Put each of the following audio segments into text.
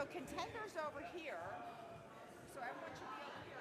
So contenders over here. So everyone should be over here.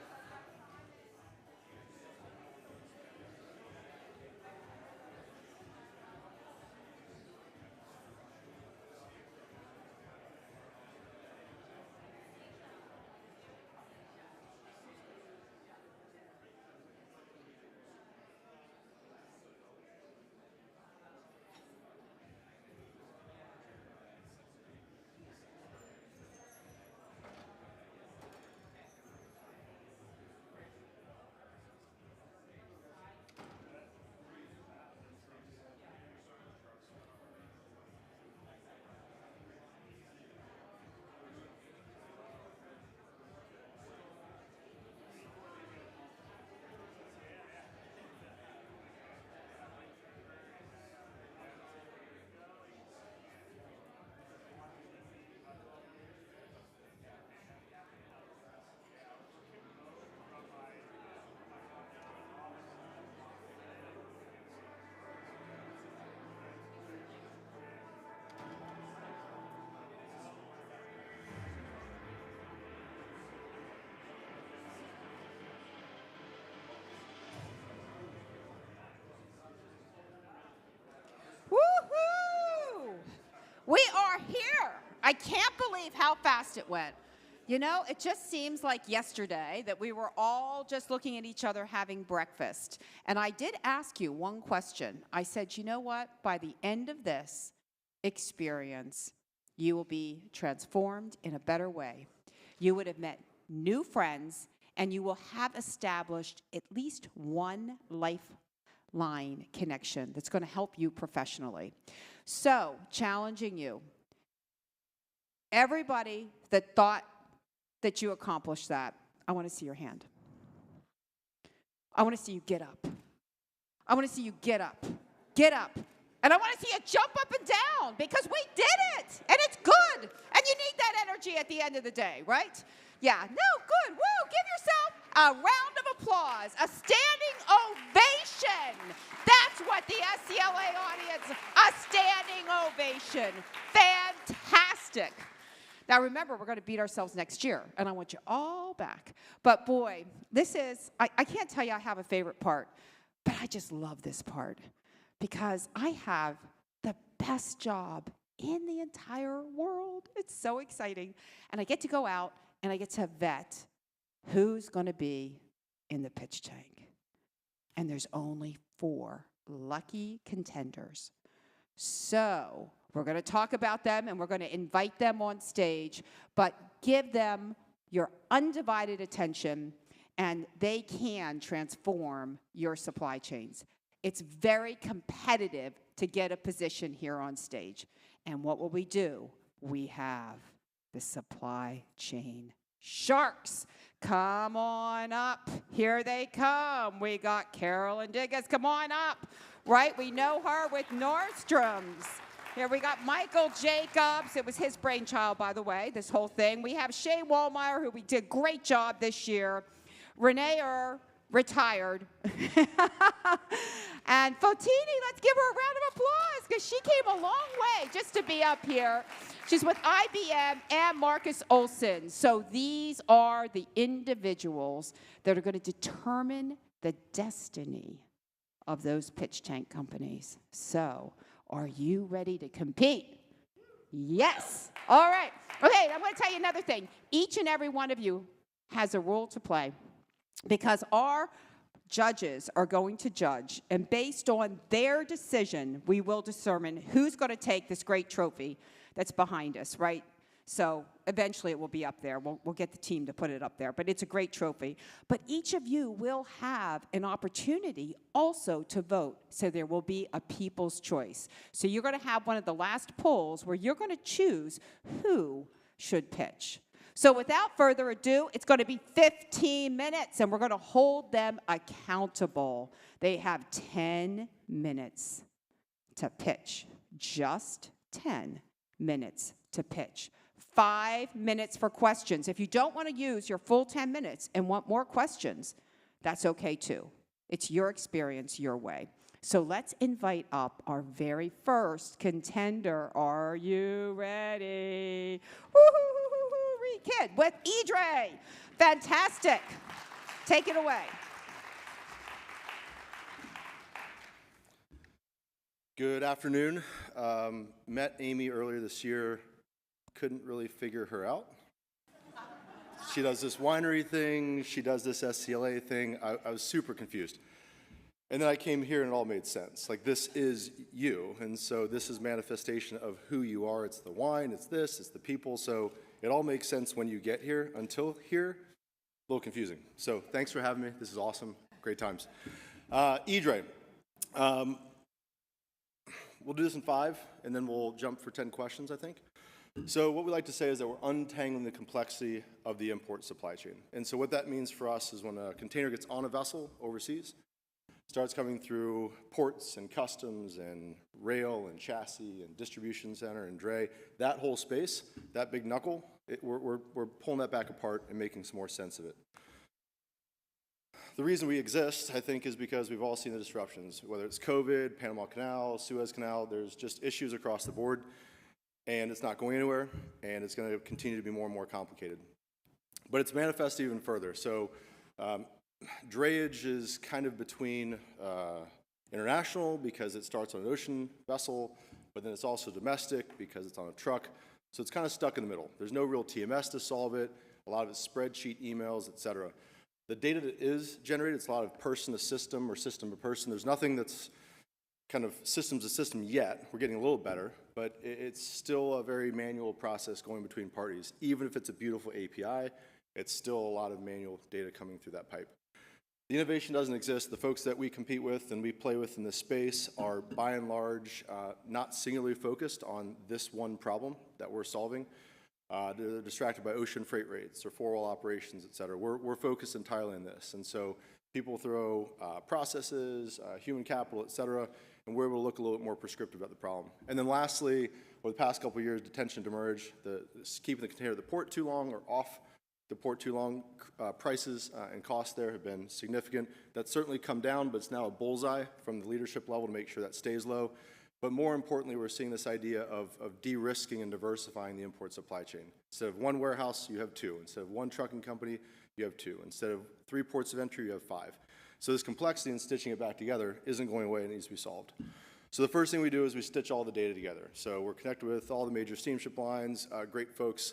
Woohoo! We are here. I can't believe how fast it went. You know, it just seems like yesterday that we were all just looking at each other having breakfast. And I did ask you one question. I said, you know what? By the end of this experience, you will be transformed in a better way. You would have met new friends, and you will have established at least one lifeline connection that's going to help you professionally. So, challenging you. Everybody that thought that you accomplished that, I want to see your hand. I want to see you get up. I want to see you get up. Get up. And I want to see you jump up and down because we did it. And it's good. And you need that energy at the end of the day, right? Yeah. No, good. Woo. Give yourself a round of applause. A standing ovation. That's what the SCLA audience, a standing ovation. Fantastic. Now, remember, we're going to beat ourselves next year, and I want you all back. But, boy, this is, I can't tell you I have a favorite part, but I just love this part because I have the best job in the entire world. It's so exciting. And I get to go out, and I get to vet who's going to be in the pitch tank. And there's only 4 lucky contenders. So we're going to talk about them, and we're going to invite them on stage, but give them your undivided attention, and they can transform your supply chains. It's very competitive to get a position here on stage. And what will we do? We have the supply chain sharks. Come on up. Here they come. We got Karoline Dygas. Come on up. Right? We know her with Nordstrom's. Here we got Michael Jacobs. It was his brainchild, by the way, this whole thing. We have Shayne Wahlmeier, who we did a great job this year. Renee retired. And Fotini, let's give her a round of applause because she came a long way just to be up here. She's with IBM and Marcus Olsen. So these are the individuals that are going to determine the destiny of those pitch tank companies. So, are you ready to compete? Yes. All right. Okay, I'm going to tell you another thing. Each and every one of you has a role to play because our judges are going to judge, and based on their decision, we will determine who's going to take this great trophy that's behind us, right? So eventually it will be up there. We'll get the team to put it up there, but it's a great trophy. But each of you will have an opportunity also to vote, so there will be a people's choice. So you're going to have one of the last polls where you're going to choose who should pitch. So without further ado, it's going to be 15 minutes, and we're going to hold them accountable. They have 10 minutes to pitch, just 10 minutes to pitch. 5 minutes for questions. If you don't want to use your full 10 minutes and want more questions, that's okay too. It's your experience, your way. So let's invite up our very first contender. Are you ready? Woo-hoo-hoo-hoo-hoo. kid with Idre. Fantastic. Take it away. Good afternoon. Met Amy earlier this year. Couldn't really figure her out. She does this winery thing. She does this SCLA thing. I was super confused. And then I came here and it all made sense. Like, this is you. And so this is manifestation of who you are. It's the wine, it's this, it's the people. So it all makes sense when you get here. Until here, a little confusing. So thanks for having me. This is awesome. Great times. Idre. We'll do this in 5, and then we'll jump for 10 questions, I think. So what we like to say is that we're untangling the complexity of the import supply chain. And so what that means for us is when a container gets on a vessel overseas, starts coming through ports and customs and rail and chassis and distribution center and dray, that whole space, that big knuckle, we're pulling that back apart and making some more sense of it. The reason we exist, I think, is because we've all seen the disruptions, whether it's COVID, Panama Canal, Suez Canal. There's just issues across the board, and it's not going anywhere, and it's going to continue to be more and more complicated. But it's manifested even further. So drayage is kind of between international because it starts on an ocean vessel, but then it's also domestic because it's on a truck. So it's kind of stuck in the middle. There's no real TMS to solve it. A lot of it's spreadsheet, emails, et cetera. The data that is generated, it's a lot of person to system or system to person. There's nothing that's kind of systems to system yet. We're getting a little better, but it's still a very manual process going between parties. Even if it's a beautiful API, it's still a lot of manual data coming through that pipe. The innovation doesn't exist. The folks that we compete with and we play with in this space are, by and large, not singularly focused on this one problem that we're solving. They're distracted by ocean freight rates or four-wall operations, et cetera. We're focused entirely on this. And so people throw processes, human capital, et cetera, and we're able to look a little bit more prescriptive at the problem. And then lastly, over the past couple of years, detention demurrage, keeping the container at the port too long or off the port too long, prices and costs there have been significant. That's certainly come down, but it's now a bullseye from the leadership level to make sure that stays low. But more importantly, we're seeing this idea of de-risking and diversifying the import supply chain. Instead of one warehouse, you have 2. Instead of one trucking company, you have 2. Instead of 3 ports of entry, you have 5. So this complexity in stitching it back together isn't going away. It needs to be solved. So the first thing we do is we stitch all the data together. So we're connected with all the major steamship lines, great folks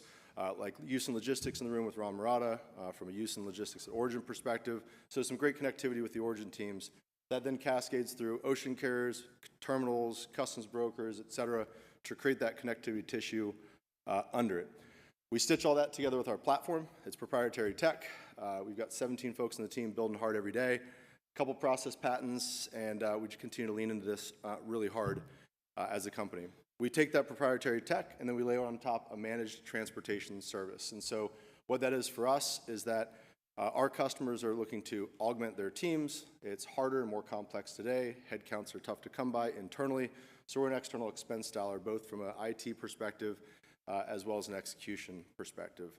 like Olsen Logistics in the room with Ron Murata from a Olsen Logistics at Origin perspective. So some great connectivity with the Origin teams. That then cascades through ocean carriers, terminals, customs brokers, et cetera, to create that connectivity tissue under it. We stitch all that together with our platform. It's proprietary tech. We've got 17 folks in the team building hard every day, a couple process patents, and we just continue to lean into this really hard as a company. We take that proprietary tech, and then we layer on top a managed transportation service. And so what that is for us is that our customers are looking to augment their teams. It's harder and more complex today. Headcounts are tough to come by internally. So we're an external expense dollar, both from an IT perspective as well as an execution perspective.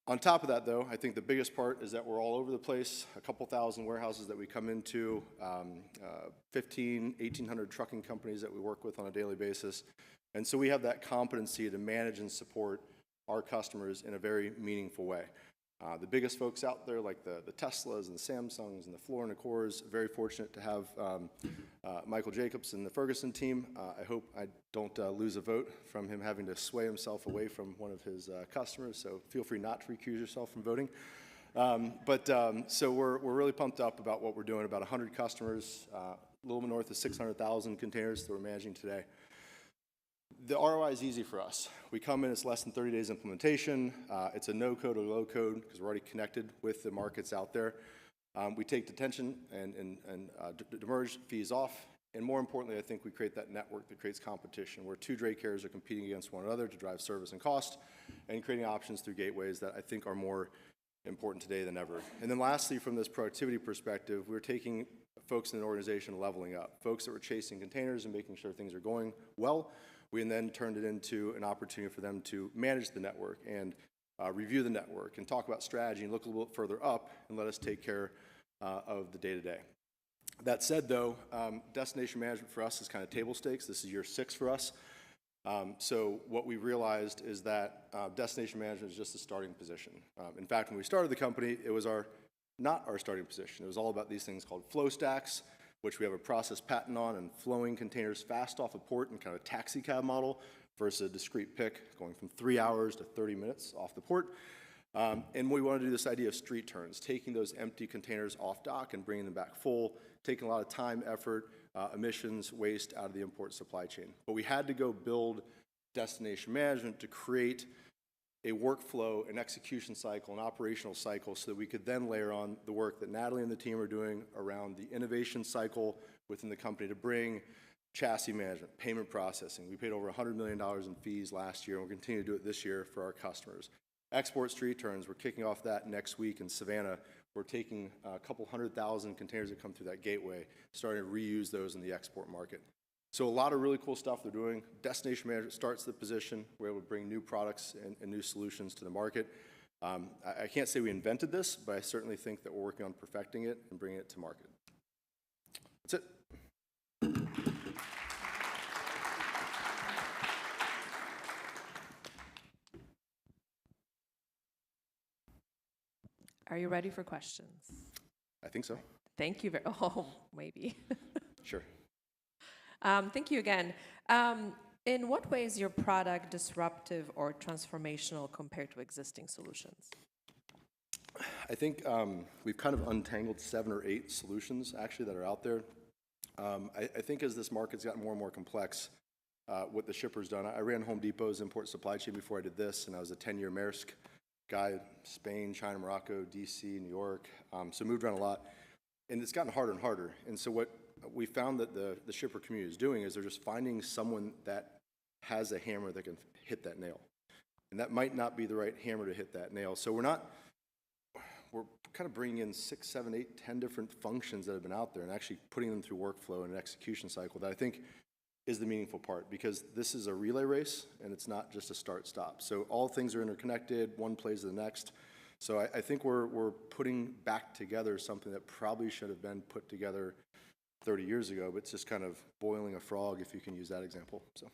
On top of that, though, I think the biggest part is that we're all over the place. A couple thousand warehouses that we come into, 1,800 trucking companies that we work with on a daily basis. And so we have that competency to manage and support our customers in a very meaningful way. The biggest folks out there, like the Teslas and the Samsungs and the Floor and Accors, very fortunate to have Michael Jacobs and the Ferguson team. I hope I don't lose a vote from him having to sway himself away from one of his customers, so feel free not to recuse yourself from voting. So we're really pumped up about what we're doing, about 100 customers, a little bit north of 600,000 containers that we're managing today. The ROI is easy for us. We come in, it's less than 30 days implementation. It's a no-code or low-code because we're already connected with the markets out there. We take detention and demurrage fees off. And more importantly, I think we create that network that creates competition where 2 dray carriers are competing against one another to drive service and cost and creating options through gateways that I think are more important today than ever. And then lastly, from this productivity perspective, we're taking folks in an organization leveling up. Folks that were chasing containers and making sure things are going well. We then turned it into an opportunity for them to manage the network and review the network and talk about strategy and look a little bit further up and let us take care of the day-to-day. That said, though, destination management for us is kind of table stakes. This is year 6 for us. So what we realized is that destination management is just a starting position. In fact, when we started the company, it was not our starting position. It was all about these things called flow stacks, which we have a process patent on, and flowing containers fast off a port in kind of a taxi cab model versus a discrete pick going from 3 hours to 30 minutes off the port. And we want to do this idea of street turns, taking those empty containers off dock and bringing them back full, taking a lot of time, effort, emissions, waste out of the import supply chain. But we had to go build destination management to create a workflow, an execution cycle, an operational cycle, so that we could then layer on the work that Natalie and the team are doing around the innovation cycle within the company to bring chassis management, payment processing. We paid over $100 million in fees last year, and we'll continue to do it this year for our customers. Export street turns, we're kicking off that next week in Savannah. We're taking a couple 100,000 containers that come through that gateway, starting to reuse those in the export market. So a lot of really cool stuff they're doing. Destination management starts the position. We're able to bring new products and new solutions to the market. I can't say we invented this, but I certainly think that we're working on perfecting it and bringing it to market. That's it. Are you ready for questions? I think so. Thank you very, oh, maybe. Sure. Thank you again. In what way is your product disruptive or transformational compared to existing solutions? I think we've kind of untangled 7 or 8 solutions actually that are out there. I think as this market's gotten more and more complex, what the shipper's done, I ran Home Depot's import supply chain before I did this, and I was a 10-year Maersk guy, Spain, China, Morocco, DC, New York, so moved around a lot. And it's gotten harder and harder. And so what we found that the shipper community is doing is they're just finding someone that has a hammer that can hit that nail. And that might not be the right hammer to hit that nail. So we're kind of bringing in 6, 7, 8, 10 different functions that have been out there and actually putting them through workflow and an execution cycle that I think is the meaningful part, because this is a relay race and it's not just a start-stop. So all things are interconnected, one plays to the next. So I think we're putting back together something that probably should have been put together 30 years ago, but it's just kind of boiling a frog, if you can use that example. So,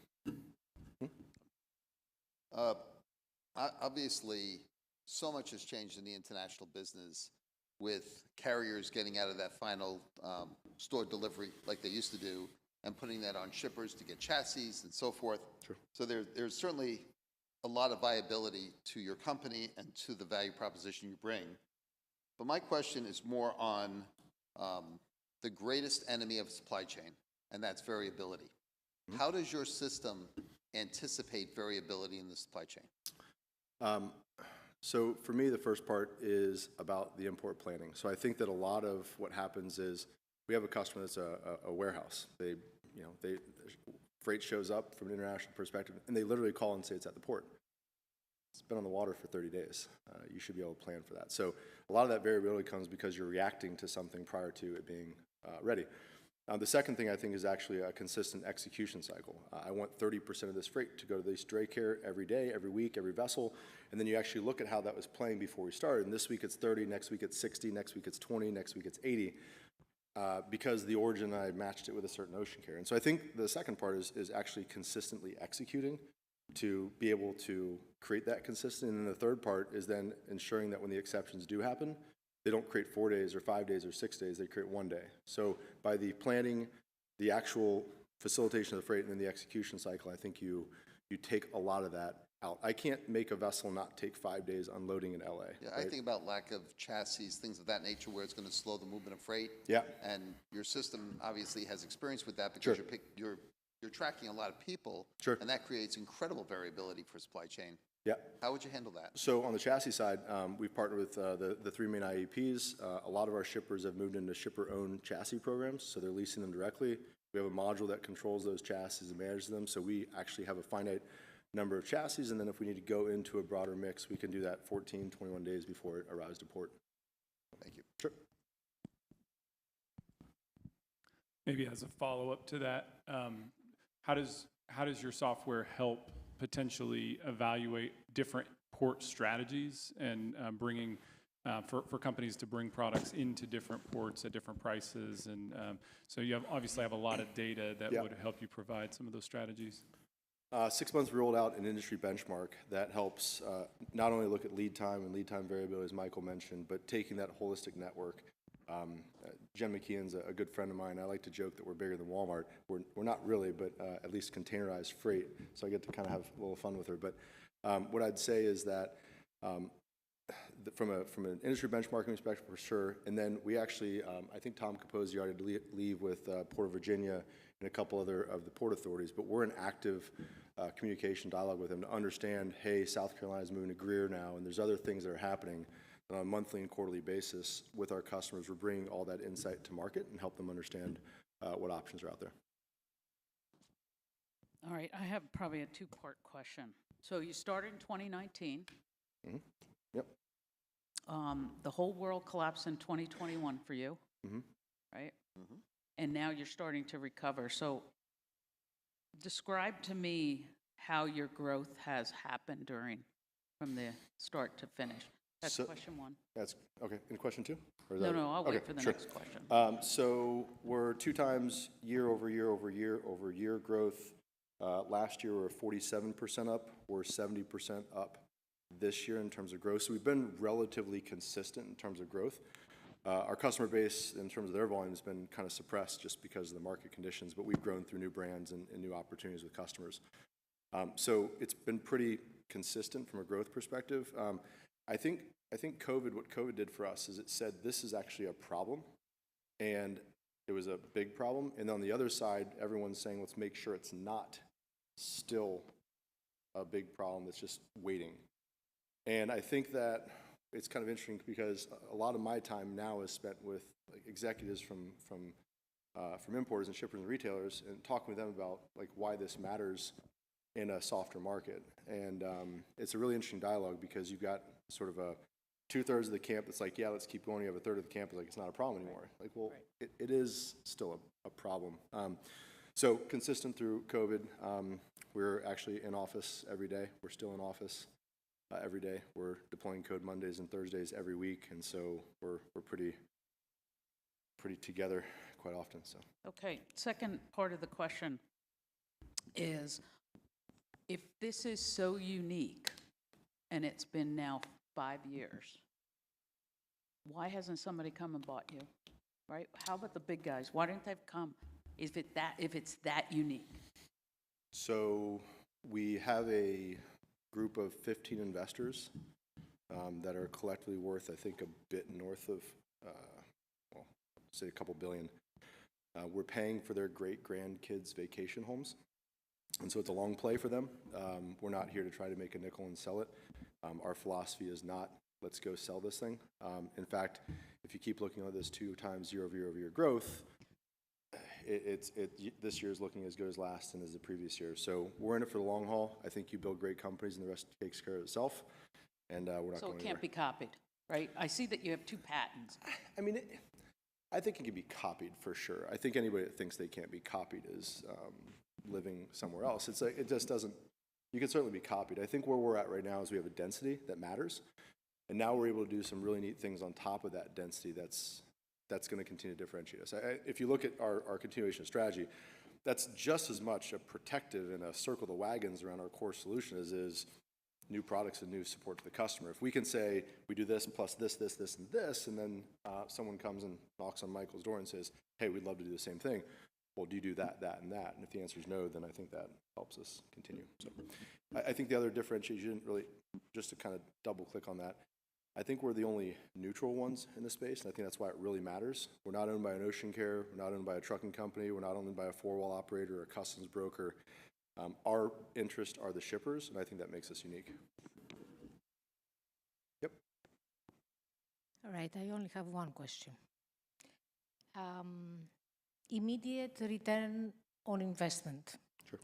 obviously, so much has changed in the international business with carriers getting out of that final store delivery like they used to do and putting that on shippers to get chassis and so forth. Sure. So there's certainly a lot of viability to your company and to the value proposition you bring. But my question is more on the greatest enemy of supply chain, and that's variability. Mm-hmm. How does your system anticipate variability in the supply chain? So for me, the first part is about the import planning. So I think that a lot of what happens is we have a customer that's a warehouse. Freight shows up from an international perspective, and they literally call and say it's at the port. It's been on the water for 30 days. You should be able to plan for that. So a lot of that variability comes because you're reacting to something prior to it being ready. The second thing I think is actually a consistent execution cycle. I want 30% of this freight to go to this dray care every day, every week, every vessel, and then you actually look at how that was playing before we started. And this week it's 30, next week it's 60, next week it's 20, next week it's 80. Because the origin, I matched it with a certain ocean carrier. And so I think the second part is actually consistently executing to be able to create that consistency. And then the third part is then ensuring that when the exceptions do happen, they don't create 4 days or 5 days or 6 days, they create 1 day. So by the planning, the actual facilitation of the freight, and then the execution cycle, I think you take a lot of that out. I can't make a vessel not take 5 days unloading in LA. Yeah, right? I think about lack of chassis, things of that nature, where it's going to slow the movement of freight. Yeah. And your system obviously has experience with that because Sure. you're tracking a lot of people. Sure. And that creates incredible variability for supply chain. Yeah. How would you handle that? So on the chassis side, we've partnered with the 3 main IEPs. A lot of our shippers have moved into shipper-owned chassis programs, so they're leasing them directly. We have a module that controls those chassis and manages them, so we actually have a finite number of chassis, and then if we need to go into a broader mix, we can do that 14, 21 days before it arrives to port. Thank you. Sure. Maybe as a follow-up to that, how does your software help potentially evaluate different port strategies and bringing for companies to bring products into different ports at different prices? And so you obviously have a lot of data that would help you provide some of those strategies. 6 months, we rolled out an industry benchmark that helps not only look at lead time and lead time variability, as Michael mentioned, but taking that holistic network. Jen McKeon's a good friend of mine. I like to joke that we're bigger than Walmart. We're not really, but at least containerized freight, so I get to kind of have a little fun with her. But what I'd say is that from an industry benchmarking perspective, for sure, and then we actually, I think Tom Capozzi already leave with Port of Virginia and a couple other of the port authorities, but we're in active communication dialogue with them to understand, hey, South Carolina's moving to Greer now, and there's other things that are happening. And on a monthly and quarterly basis with our customers, we're bringing all that insight to market and help them understand what options are out there. All right, I have probably a two-part question. So you started in 2019. Mm-hmm. Yep. The whole world collapsed in 2021 for you, right? And now you're starting to recover. So describe to me how your growth has happened from the start to finish. That's question one. That's okay. And question two? Or is No, that, no, I'll okay, wait for the sure. next question. So we're 2 times year over year growth. Last year we were 47% up. We're 70% up this year in terms of growth. So we've been relatively consistent in terms of growth. Our customer base, in terms of their volume, has been kind of suppressed just because of the market conditions, but we've grown through new brands and new opportunities with customers. So it's been pretty consistent from a growth perspective. I think what COVID did for us is it said this is actually a problem, and it was a big problem. And on the other side, everyone's saying let's make sure it's not still a big problem that's just waiting. And I think that it's kind of interesting because a lot of my time now is spent with executives from importers and shippers and retailers and talking with them about why this matters in a softer market. And it's a really interesting dialogue because you've got sort of a 2/3 of the camp that's like, yeah, let's keep going. You have a third of the camp that's like, it's not a problem anymore. It is still a problem. So consistent through COVID. We're actually in office every day. We're still in office every day. We're deploying code Mondays and Thursdays every week, and so we're pretty together quite often. So Okay, second part of the question is, if this is so unique, and it's been now 5 years, why hasn't somebody come and bought you, right? How about the big guys? Why didn't they come if it's that unique? So we have a group of 15 investors that are collectively worth, I think, a bit north of, say a couple billion. We're paying for their great-grandkids' vacation homes. And so it's a long play for them. We're not here to try to make a nickel and sell it. Our philosophy is not, let's go sell this thing. In fact, if you keep looking at this 2 times year-over-year growth, this year is looking as good as last and as the previous year. So we're in it for the long haul. I think you build great companies and the rest takes care of itself. And we're not going So it anywhere. can't be copied, right? I see that you have 2 patents. I mean, I think it can be copied for sure. I think anybody that thinks they can't be copied is living somewhere else. It's like, it just doesn't, you can certainly be copied. I think where we're at right now is we have a density that matters. And now we're able to do some really neat things on top of that density that's going to continue to differentiate us. If you look at our continuation strategy, that's just as much a protective and a circle the wagons around our core solution as is new products and new support to the customer. If we can say we do this plus this, and this, and then someone comes and knocks on Michael's door and says, hey, we'd love to do the same thing. Well, do you do that, and that? And if the answer is no, then I think that helps us continue. So I think the other differentiation, really, just to kind of double click on that, I think we're the only neutral ones in the space, and I think that's why it really matters. We're not owned by an ocean carrier. We're not owned by a trucking company. We're not owned by a four-wall operator or a customs broker. Our interests are the shippers, and I think that makes us unique. Yep. All right, I only have one question. Immediate return on investment. Sure.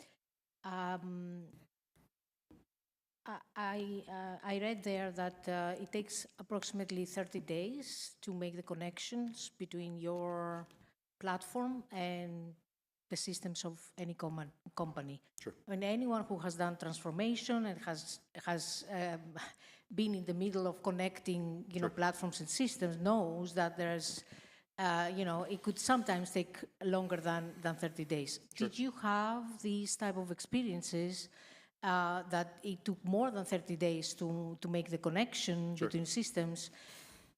I read there that it takes approximately 30 days to make the connections between your platform and the systems of any company. Sure. And anyone who has done transformation and has been in the middle of connecting, platforms and systems knows that there's it could sometimes take longer than 30 days. Did you have these type of experiences that it took more than 30 days to make the connection between systems,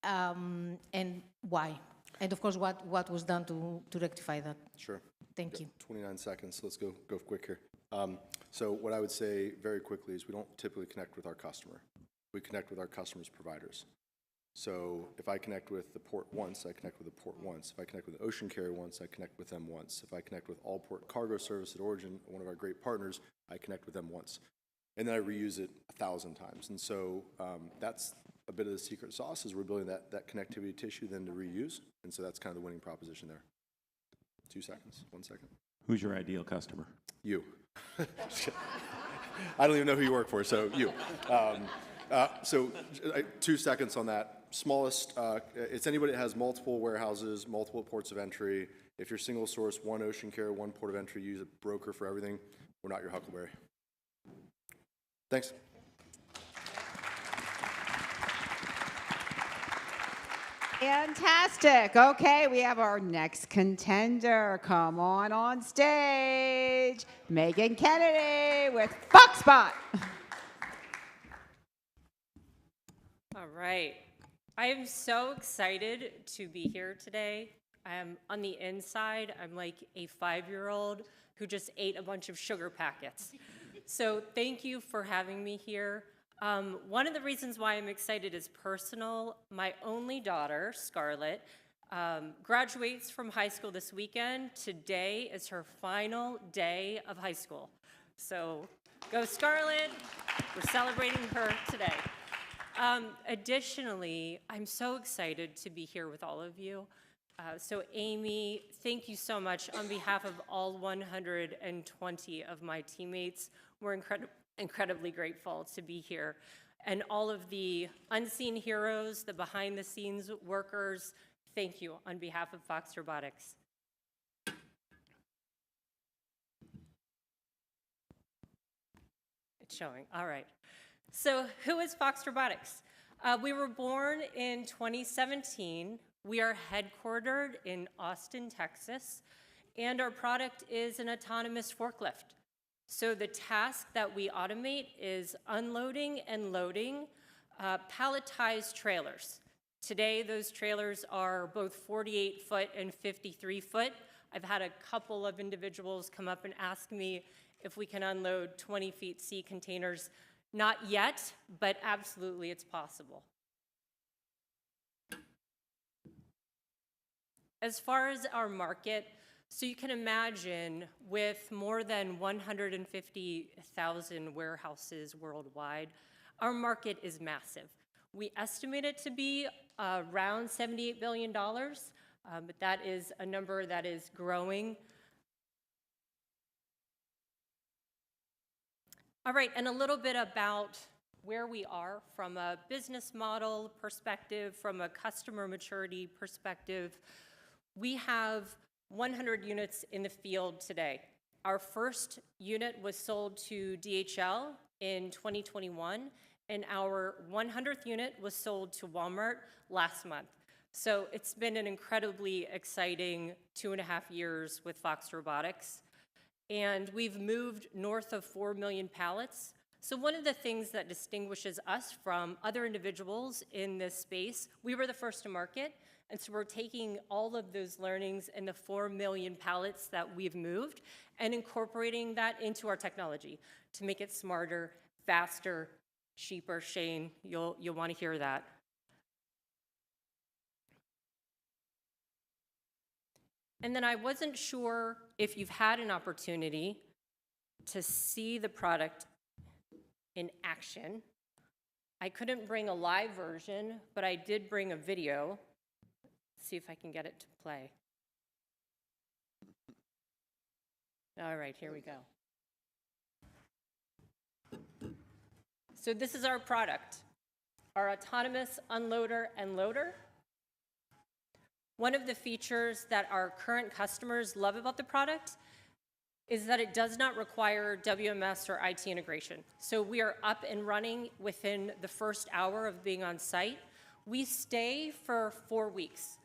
and why? And of course, what was done to rectify that? Sure. Thank you. 29 seconds, let's go quick here. So what I would say very quickly is we don't typically connect with our customer. We connect with our customer's providers. So if I connect with the port once, I connect with the port once. If I connect with the ocean carrier once, I connect with them once. If I connect with All Port Cargo Service at Origin, one of our great partners, I connect with them once. And then I reuse it 1,000 times. And so that's a bit of the secret sauce, is we're building that connectivity tissue then to reuse. And so that's kind of the winning proposition there. 2 seconds, 1 second. Who's your ideal customer? You. I don't even know who you work for, so you. 2 seconds on that. Smallest, it's anybody that has multiple warehouses, multiple ports of entry. If you're single source, one ocean carrier, one port of entry, use a broker for everything, we're not your Huckleberry. Thanks. Fantastic. Okay, we have our next contender. Come on stage. Megan Kennedy with FoxSpot. All right. I am so excited to be here today. On the inside, I'm like a 5-year-old who just ate a bunch of sugar packets. So thank you for having me here. One of the reasons why I'm excited is personal. My only daughter, Scarlett, graduates from high school this weekend. Today is her final day of high school. So go Scarlett. We're celebrating her today. Additionally, I'm so excited to be here with all of you. So Amy, thank you so much on behalf of all 120 of my teammates. We're incredibly grateful to be here. And all of the unseen heroes, the behind the scenes workers, thank you on behalf of Fox Robotics. It's showing, all right. So who is Fox Robotics? We were born in 2017. We are headquartered in Austin, Texas, and our product is an autonomous forklift. So the task that we automate is unloading and loading palletized trailers. Today, those trailers are both 48-foot and 53-foot. I've had a couple of individuals come up and ask me if we can unload 20-feet sea containers. Not yet, but absolutely it's possible. As far as our market, so you can imagine with more than 150,000 warehouses worldwide, our market is massive. We estimate it to be around $78 billion, but that is a number that is growing. All right, and a little bit about where we are from a business model perspective, from a customer maturity perspective. We have 100 units in the field today. Our first unit was sold to DHL in 2021, and our 100th unit was sold to Walmart last month. So it's been an incredibly exciting 2.5 years with Fox Robotics. And we've moved north of 4 million pallets. So one of the things that distinguishes us from other individuals in this space, we were the first to market, and so we're taking all of those learnings and the 4 million pallets that we've moved and incorporating that into our technology to make it smarter, faster, cheaper. Shayne, you'll want to hear that. And then I wasn't sure if you've had an opportunity to see the product in action. I couldn't bring a live version, but I did bring a video. Let's see if I can get it to play. All right, here we go. So this is our product, our autonomous unloader and loader. One of the features that our current customers love about the product is that it does not require WMS or IT integration. So we are up and running within the first hour of being on site. We stay for 4 weeks.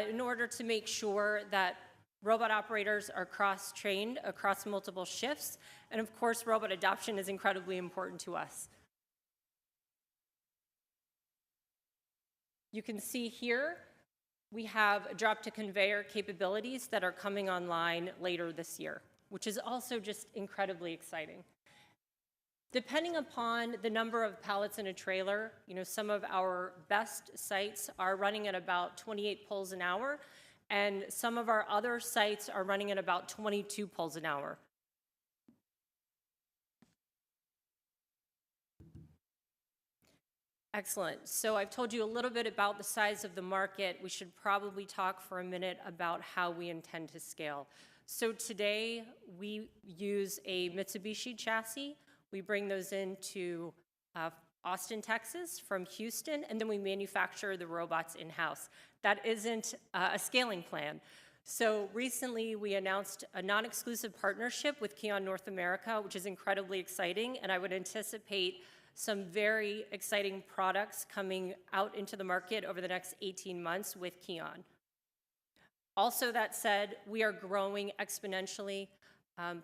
in order to make sure that robot operators are cross-trained across multiple shifts. And of course, robot adoption is incredibly important to us. You can see here, we have drop-to-conveyor capabilities that are coming online later this year, which is also just incredibly exciting. Depending upon the number of pallets in a trailer, some of our best sites are running at about 28 pulls an hour, and some of our other sites are running at about 22 pulls an hour. Excellent. So I've told you a little bit about the size of the market. We should probably talk for a minute about how we intend to scale. So today, we use a Mitsubishi chassis. We bring those into Austin, Texas from Houston, and then we manufacture the robots in-house. That isn't a scaling plan. So recently, we announced a non-exclusive partnership with Kion North America, which is incredibly exciting, and I would anticipate some very exciting products coming out into the market over the next 18 months with Kion. Also, that said, we are growing exponentially.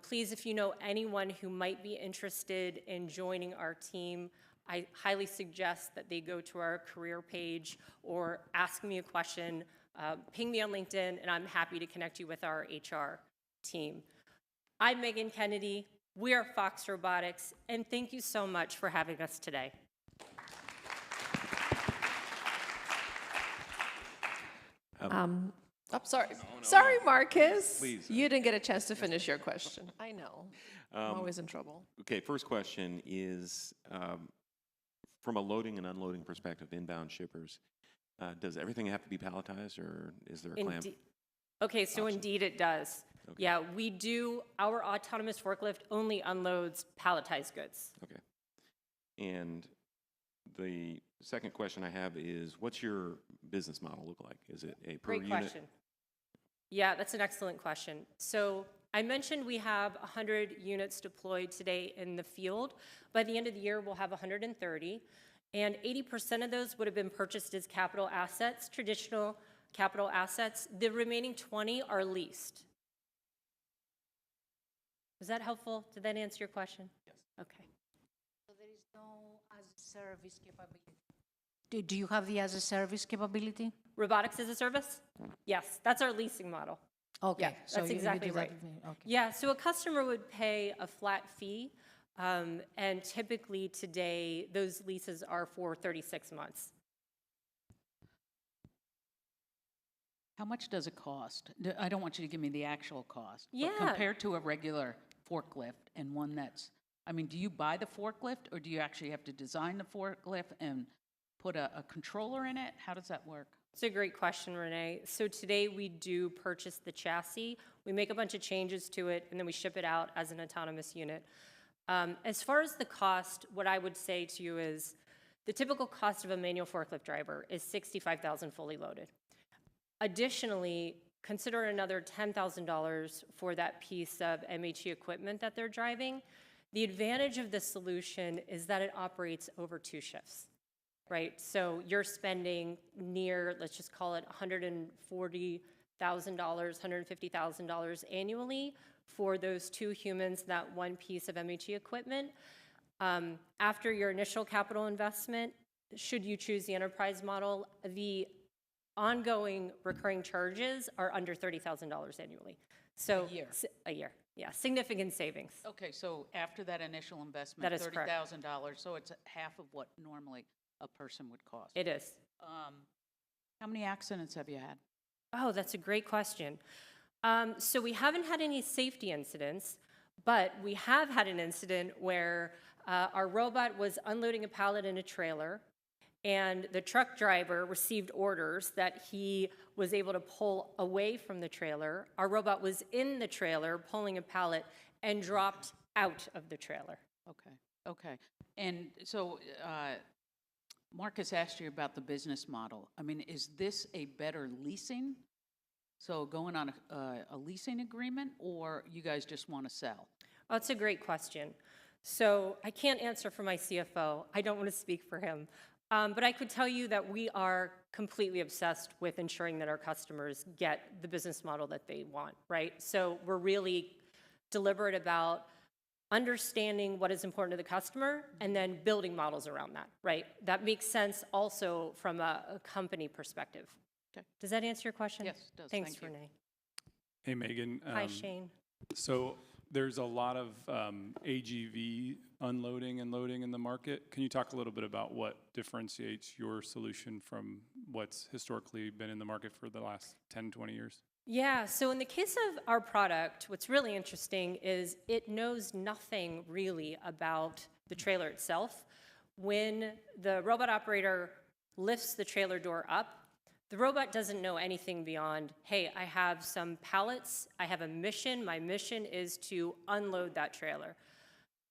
Please, if you know anyone who might be interested in joining our team, I highly suggest that they go to our career page or ask me a question, ping me on LinkedIn, and I'm happy to connect you with our HR team. I'm Megan Kennedy. We are Fox Robotics, and thank you so much for having us today. Sorry. Sorry, Marcus. Please. You didn't get a chance to finish your question. I know. I'm always in trouble. Okay, first question is, from a loading and unloading perspective, inbound shippers, does everything have to be palletized, or is there a clamp? Okay, so indeed it does. Okay. Yeah, we do. Our autonomous forklift only unloads palletized goods. Okay. And the second question I have is, what's your business model look like? Is it a per unit? Great question. Yeah, that's an excellent question. So I mentioned we have 100 units deployed today in the field. By the end of the year, we'll have 130. And 80% of those would have been purchased as capital assets, traditional capital assets. The remaining 20 are leased. Was that helpful? Did that answer your question? Yes. Okay. So there is no as-a-service capability. Do you have the as-a-service capability? Robotics as a service? Yes, that's our leasing model. Okay. Yeah, so that's exactly do that right. with me. Okay. Yeah, so a customer would pay a flat fee, and typically today, those leases are for 36 months. How much does it cost? I don't want you to give me the actual cost. Yeah. But compared to a regular forklift and one that's, I mean, do you buy the forklift or do you actually have to design the forklift and put a controller in it? How does that work? It's a great question, Renee. So today we do purchase the chassis. We make a bunch of changes to it, and then we ship it out as an autonomous unit. As far as the cost, what I would say to you is the typical cost of a manual forklift driver is $65,000 fully loaded. Additionally, consider another $10,000 for that piece of MHE equipment that they're driving. The advantage of this solution is that it operates over 2 shifts, right? So you're spending near, let's just call it $140,000, $150,000 annually for those 2 humans, that one piece of MHE equipment. After your initial capital investment, should you choose the enterprise model, the ongoing recurring charges are under $30,000 annually. So A year? A year, yeah, significant savings. Okay, so after that initial investment, That is correct. $30,000, so it's half of what normally a person would cost. It is. How many accidents have you had? Oh, that's a great question. So we haven't had any safety incidents, but we have had an incident where our robot was unloading a pallet in a trailer, and the truck driver received orders that he was able to pull away from the trailer. Our robot was in the trailer pulling a pallet and dropped out of the trailer. Okay, okay. And so Marcus asked you about the business model. I mean, is this a better leasing? So going on a leasing agreement, or you guys just want to sell? Oh, that's a great question. So I can't answer for my CFO. I don't want to speak for him. But I could tell you that we are completely obsessed with ensuring that our customers get the business model that they want, right? So we're really deliberate about understanding what is important to the customer and then building models around that, right? That makes sense also from a company perspective. Okay. Does that answer your question? Yes, it does. Thanks, Thank you. Renee. Hey, Megan. Hi, Shayne. So there's a lot of AGV unloading and loading in the market. Can you talk a little bit about what differentiates your solution from what's historically been in the market for the last 10, 20 years? Yeah, so in the case of our product, what's really interesting is it knows nothing really about the trailer itself. When the robot operator lifts the trailer door up, the robot doesn't know anything beyond, hey, I have some pallets, I have a mission, my mission is to unload that trailer.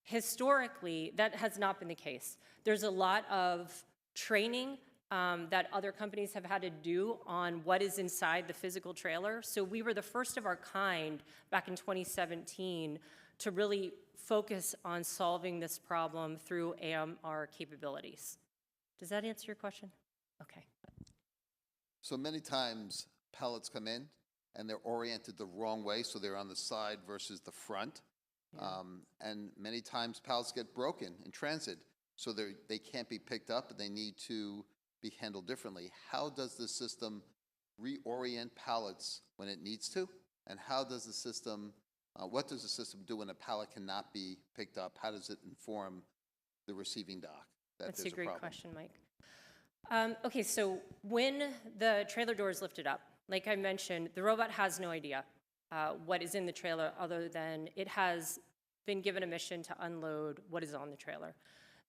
Historically, that has not been the case. There's a lot of training that other companies have had to do on what is inside the physical trailer. So we were the first of our kind back in 2017 to really focus on solving this problem through AMR capabilities. Does that answer your question? Okay. So many times pallets come in and they're oriented the wrong way, so they're on the side versus the front. And many times pallets get broken in transit, so they can't be picked up and they need to be handled differently. How does the system reorient pallets when it needs to? And how does the system, what does the system do when a pallet cannot be picked up? How does it inform the receiving dock that That's there's a great problem? question, Mike. Okay, so when the trailer door is lifted up, like I mentioned, the robot has no idea what is in the trailer other than it has been given a mission to unload what is on the trailer.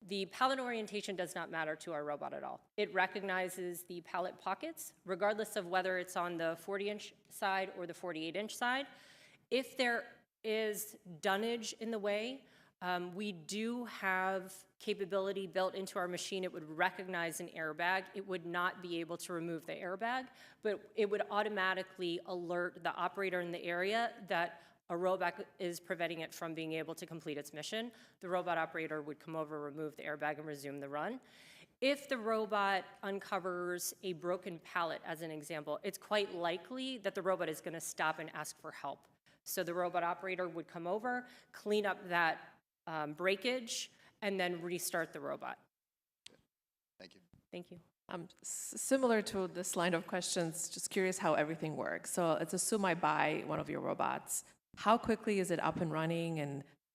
The pallet orientation does not matter to our robot at all. It recognizes the pallet pockets, regardless of whether it's on the 40-inch side or the 48-inch side. If there is dunnage in the way, we do have capability built into our machine. It would recognize an airbag. It would not be able to remove the airbag, but it would automatically alert the operator in the area that a robot is preventing it from being able to complete its mission. The robot operator would come over, remove the airbag, and resume the run. If the robot uncovers a broken pallet, as an example, it's quite likely that the robot is going to stop and ask for help. So the robot operator would come over, clean up that breakage, and then restart the robot. Thank you. Thank you. Similar to this line of questions, just curious how everything works. So let's assume I buy one of your robots. How quickly is it up and running,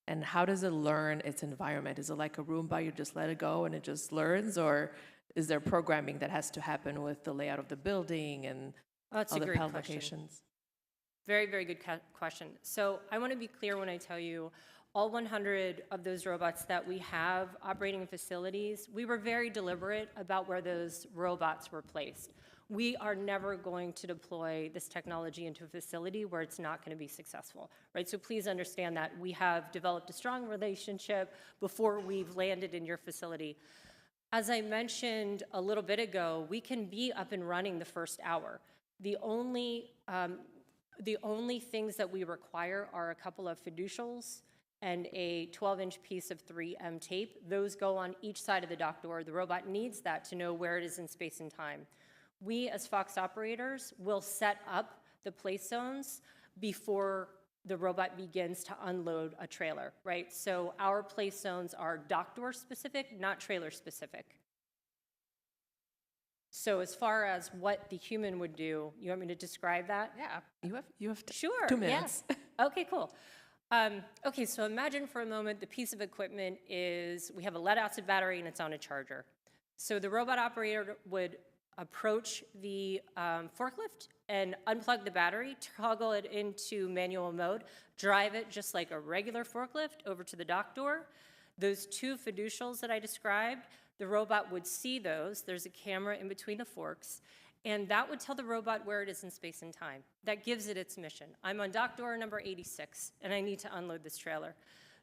and how does it learn its environment? Is it like a Roomba, you just let it go and it just learns, or is there programming that has to happen with the layout of the building and That's a other great pallet question. locations? Very, very good question. So I want to be clear when I tell you all 100 of those robots that we have operating in facilities, we were very deliberate about where those robots were placed. We are never going to deploy this technology into a facility where it's not going to be successful, right? So please understand that we have developed a strong relationship before we've landed in your facility. As I mentioned a little bit ago, we can be up and running the first hour. The only things that we require are a couple of fiducials and a 12-inch piece of 3M tape. Those go on each side of the dock door. The robot needs that to know where it is in space and time. We, as Fox operators, will set up the place zones before the robot begins to unload a trailer, right? So our place zones are dock door specific, not trailer specific. So as far as what the human would do, you want me to describe that? Yeah, you have Sure, 2 minutes. yes. Okay, cool. Okay, so imagine for a moment the piece of equipment is, we have a lead acid battery and it's on a charger. So the robot operator would approach the forklift and unplug the battery, toggle it into manual mode, drive it just like a regular forklift over to the dock door. Those 2 fiducials that I described, the robot would see those. There's a camera in between the forks, and that would tell the robot where it is in space and time. That gives it its mission. I'm on dock door number 86, and I need to unload this trailer.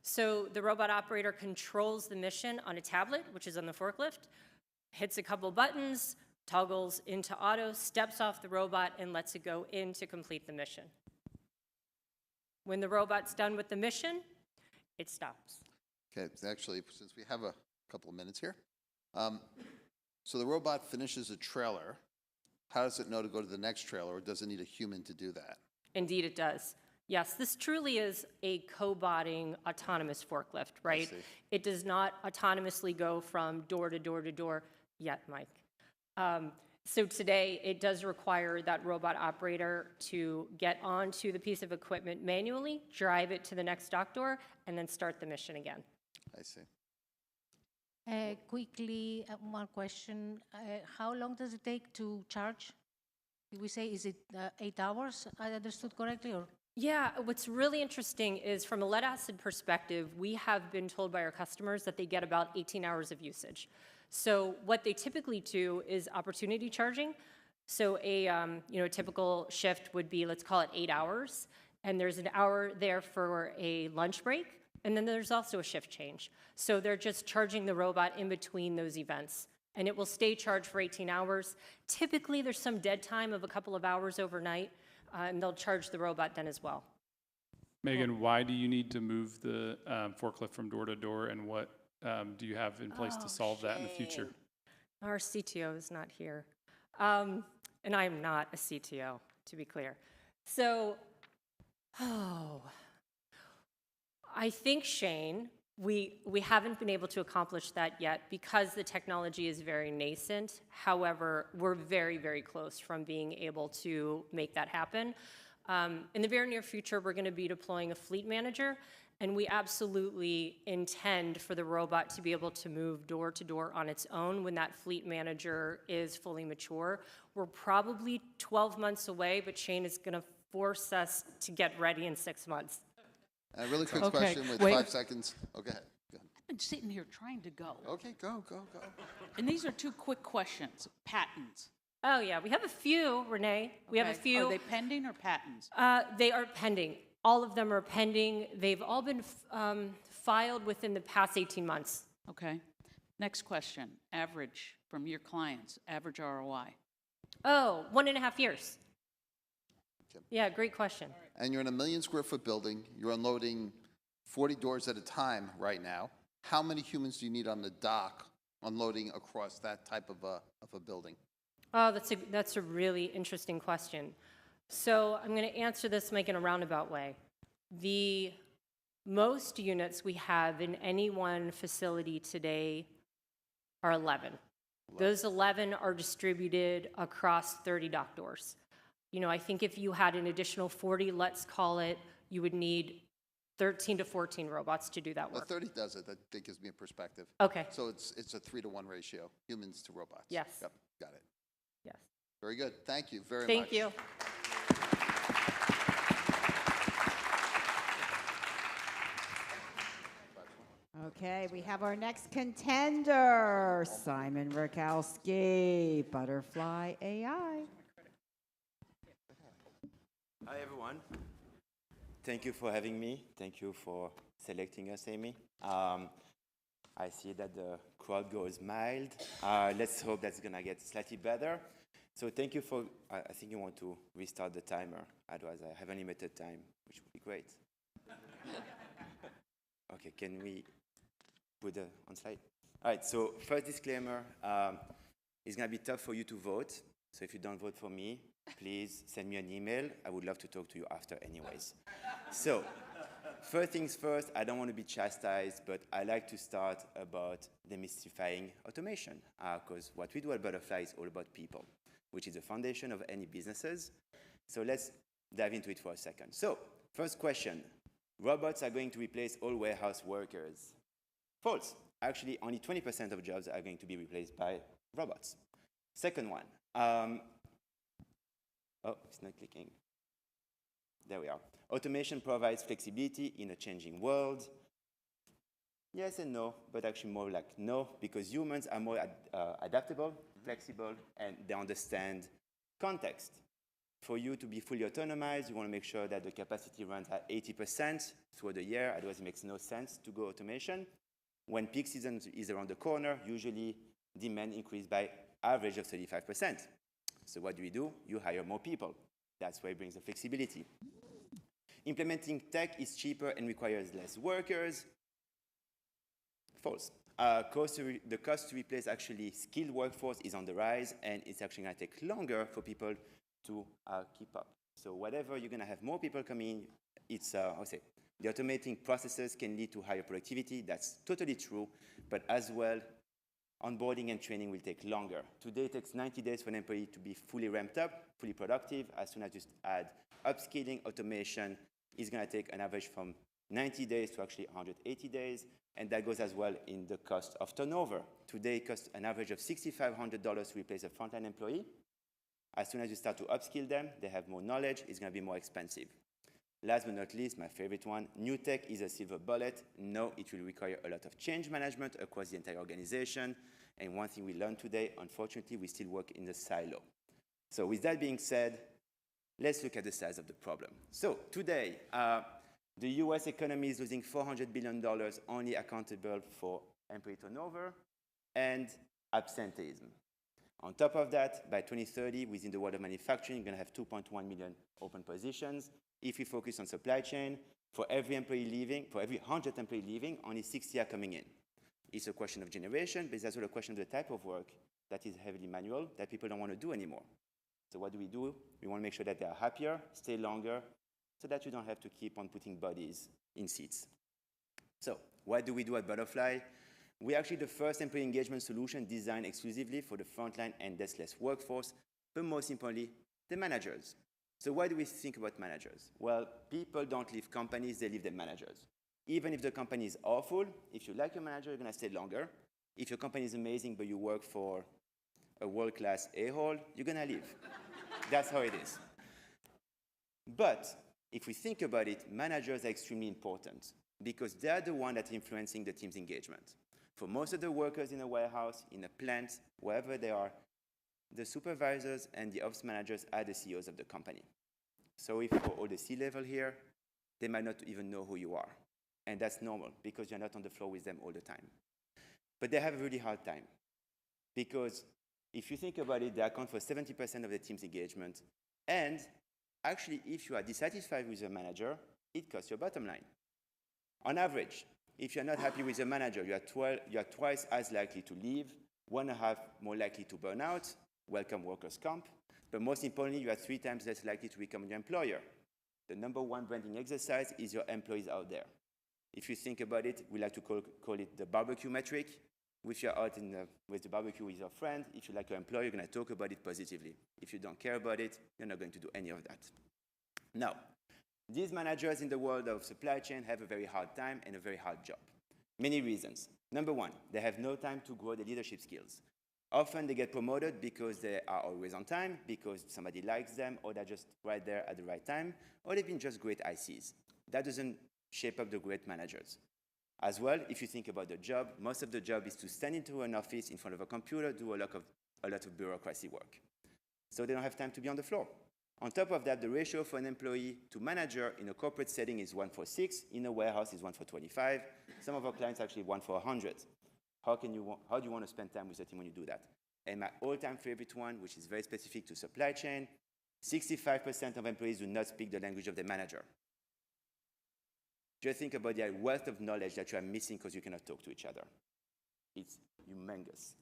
So the robot operator controls the mission on a tablet, which is on the forklift, hits a couple buttons, toggles into auto, steps off the robot, and lets it go in to complete the mission. When the robot's done with the mission, it stops. Okay, actually, since we have a couple of minutes here. So the robot finishes a trailer. how does it know to go to the next trailer, or does it need a human to do that? Indeed, it does. Yes, this truly is a co-botting autonomous forklift, right? see. It does not autonomously go from door to door to door yet, Mike. So today, it does require that robot operator to get onto the piece of equipment manually, drive it to the next dock door, and then start the mission again. I see. Quickly, one question. How long does it take to charge? Did we say, is it 8 hours? I understood correctly, or? Yeah, what's really interesting is from a lead acid perspective, we have been told by our customers that they get about 18 hours of usage. So what they typically do is opportunity charging. So a typical shift would be, let's call it 8 hours, and there's an hour there for a lunch break, and then there's also a shift change. So they're just charging the robot in between those events, and it will stay charged for 18 hours. Typically, there's some dead time of a couple of hours overnight, and they'll charge the robot then as well. Megan, why do you need to move the forklift from door to door, and what do you have in place to solve that in the future? Our CTO is not here, and I am not a CTO, to be clear. So, I think, Shayne, we haven't been able to accomplish that yet because the technology is very nascent. However, we're very, very close from being able to make that happen. In the very near future, we're going to be deploying a fleet manager, and we absolutely intend for the robot to be able to move door to door on its own when that fleet manager is fully mature. We're probably 12 months away, but Shayne is going to force us to get ready in 6 months. A really quick Okay, question with wait. 5 seconds. Oh, go ahead. Go ahead. I've been sitting here trying to go. Okay, go. And these are 2 quick questions. Patents. Oh, yeah, we have a few, Renee. We have a Okay. few. Are they pending or patents? They are pending. All of them are pending. They've all been filed within the past 18 months. Okay. Next question. Average from your clients, average ROI. Oh, 1.5 years. Okay. Yeah, great question. And you're in a 1 million square foot building. You're unloading 40 doors at a time right now. How many humans do you need on the dock unloading across that type of a building? Oh, that's a really interesting question. So I'm going to answer this, Mike, in a roundabout way. The most units we have in any one facility today are 11. Those 11 are distributed across 30 dock doors. You know, I think if you had an additional 40, let's call it, you would need 13 to 14 robots to do that Well, work. 30 does it. That gives me a perspective. Okay. So it's a 3-to-1 ratio, humans to robots. Yes. Yep, got it. Yes. Very good. Thank you very much. Thank you. Okay, we have our next contender, Simon Rakowski, Butterfly AI. Hi, everyone. Thank you for having me. Thank you for selecting us, Amy. I see that the crowd goes mild. Let's hope that's going to get slightly better. So thank you for, I think you want to restart the timer. Otherwise, I have a limited time, which would be great. Okay, can we put the on slide? All right, so first disclaimer, it's going to be tough for you to vote. So if you don't vote for me, please send me an email. I would love to talk to you after anyways. So first things first, I don't want to be chastised, but I like to start about demystifying automation, because what we do at Butterfly is all about people, which is the foundation of any businesses. So let's dive into it for a second. So first question, robots are going to replace all warehouse workers. False. Actually, only 20% of jobs are going to be replaced by robots. Second one. Oh, it's not clicking. There we are. Automation provides flexibility in a changing world. Yes and no, but actually more like no, because humans are more adaptable, flexible, and they understand context. For you to be fully autonomized, you want to make sure that the capacity runs at 80% throughout the year, otherwise it makes no sense to go automation. When peak season is around the corner, usually demand increases by average of 35%. So what do? You hire more people. That's where it brings the flexibility. Implementing tech is cheaper and requires less workers. False. the cost to replace actually skilled workforce is on the rise, and it's actually going to take longer for people to keep up. So whatever you're going to have more people coming in, it's, the automating processes can lead to higher productivity. That's totally true, but as well, onboarding and training will take longer. Today, it takes 90 days for an employee to be fully ramped up, fully productive. As soon as you add upskilling, automation, it's going to take an average from 90 days to actually 180 days, and that goes as well in the cost of turnover. Today, it costs an average of $6,500 to replace a frontline employee. As soon as you start to upskill them, they have more knowledge, it's going to be more expensive. Last but not least, my favorite one, new tech is a silver bullet. No, it will require a lot of change management across the entire organization. And one thing we learned today, unfortunately, we still work in the silo. So with that being said, let's look at the size of the problem. So today, the US economy is losing $400 billion only accountable for employee turnover and absenteeism. On top of that, by 2030, within the world of manufacturing, you're going to have 2.1 million open positions. If we focus on supply chain, for every employee leaving, for every 100 employees leaving, only 60 are coming in. It's a question of generation, but it's as well a question of the type of work that is heavily manual that people don't want to do anymore. So what do? We want to make sure that they are happier, stay longer, so that you don't have to keep on putting bodies in seats. So what do we do at Butterfly? We're actually the first employee engagement solution designed exclusively for the frontline and deskless workforce, but most importantly, the managers. So why do we think about managers? Well, people don't leave companies, they leave their managers. Even if the company is awful, if you like your manager, you're going to stay longer. If your company is amazing, but you work for a world-class a-hole, you're going to leave. That's how it is. But if we think about it, managers are extremely important because they're the one that's influencing the team's engagement. For most of the workers in a warehouse, in a plant, wherever they are, the supervisors and the ops managers are the CEOs of the company. So if for all the C-level here, they might not even know who you are. And that's normal because you're not on the floor with them all the time. But they have a really hard time because if you think about it, they account for 70% of the team's engagement. And actually, if you are dissatisfied with your manager, it costs your bottom line. On average, if you're not happy with your manager, you are twice as likely to leave, 1.5 more likely to burn out, welcome workers' comp, but most importantly, you are 3 times less likely to become your employer. The number one branding exercise is your employees out there. If you think about it, we like to call it the barbecue metric. If you're out with the barbecue with your friend, if you like your employer, you're going to talk about it positively. If you don't care about it, you're not going to do any of that. Now, these managers in the world of supply chain have a very hard time and a very hard job. Many reasons. Number one, they have no time to grow their leadership skills. Often they get promoted because they are always on time, because somebody likes them, or they're just right there at the right time, or they've been just great ICs. That doesn't shape up the great managers. As well, if you think about the job, most of the job is to stand into an office in front of a computer, do a lot of bureaucracy work. So they don't have time to be on the floor. On top of that, the ratio for an employee to manager in a corporate setting is 1:6. In a warehouse is 1:25. Some of our clients actually 1:100. How do you want to spend time with the team when you do that? And my all-time favorite one, which is very specific to supply chain, 65% of employees do not speak the language of their manager. Just think about the wealth of knowledge that you are missing because you cannot talk to each other. It's humongous.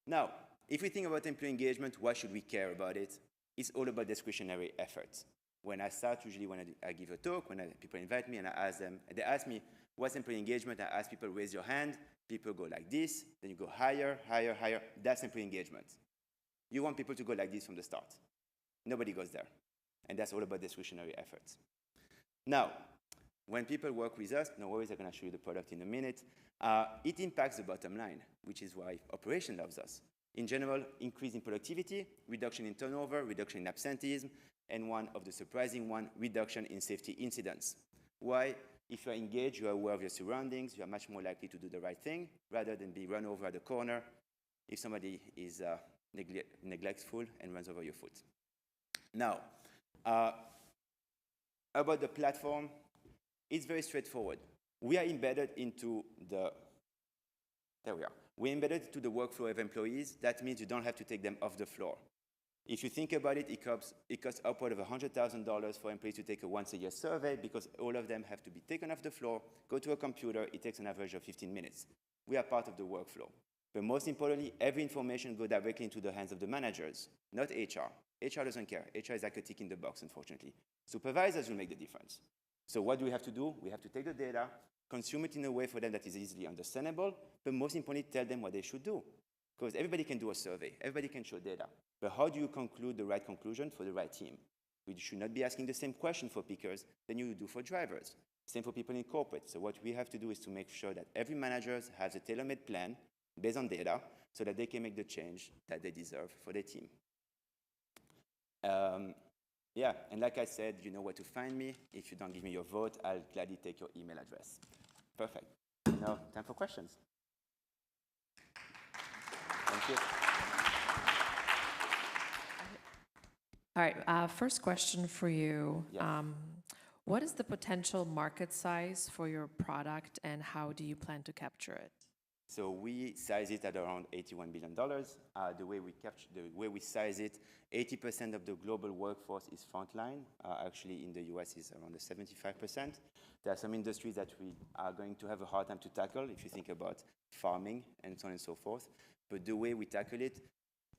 Now, if we think about employee engagement, why should we care about it? It's all about discretionary efforts. When I start, usually when I give a talk, when people invite me and I ask them, they ask me, what's employee engagement? I ask people, raise your hand. People go like this, then you go higher, higher, higher. That's employee engagement. You want people to go like this from the start. Nobody goes there. And that's all about discretionary efforts. Now, when people work with us, no worries, I'm going to show you the product in a minute, it impacts the bottom line, which is why operation loves us. In general, increase in productivity, reduction in turnover, reduction in absenteeism, and one of the surprising one, reduction in safety incidents. Why? If you are engaged, you are aware of your surroundings, you are much more likely to do the right thing rather than be run over at the corner if somebody is neglectful and runs over your foot. Now, about the platform, it's very straightforward. We are embedded into the, there we are. We're embedded to the workflow of employees. That means you don't have to take them off the floor. If you think about it, it costs upward of $100,000 for employees to take a once-a-year survey because all of them have to be taken off the floor, go to a computer. It takes an average of 15 minutes. We are part of the workflow. But most importantly, every information goes directly into the hands of the managers, not HR. HR doesn't care. HR is like a tick in the box, unfortunately. Supervisors will make the difference. So what do we have to do? We have to take the data, consume it in a way for them that is easily understandable, but most importantly, tell them what they should do. Because everybody can do a survey. Everybody can show data. But how do you conclude the right conclusion for the right team? We should not be asking the same question for pickers than you do for drivers. Same for people in corporate. So what we have to do is to make sure that every manager has a tailor-made plan based on data so that they can make the change that they deserve for their team. Yeah, and like I said, you know where to find me. If you don't give me your vote, I'll gladly take your email address. Perfect. Now, time for questions. Thank you. All right, first question for you. Yes. What is the potential market size for your product, and how do you plan to capture it? So we size it at around $81 billion. The way we size it, 80% of the global workforce is frontline. Actually, in the US, is around 75%. There are some industries that we are going to have a hard time to tackle, if you think about farming and so on and so forth. But the way we tackle it,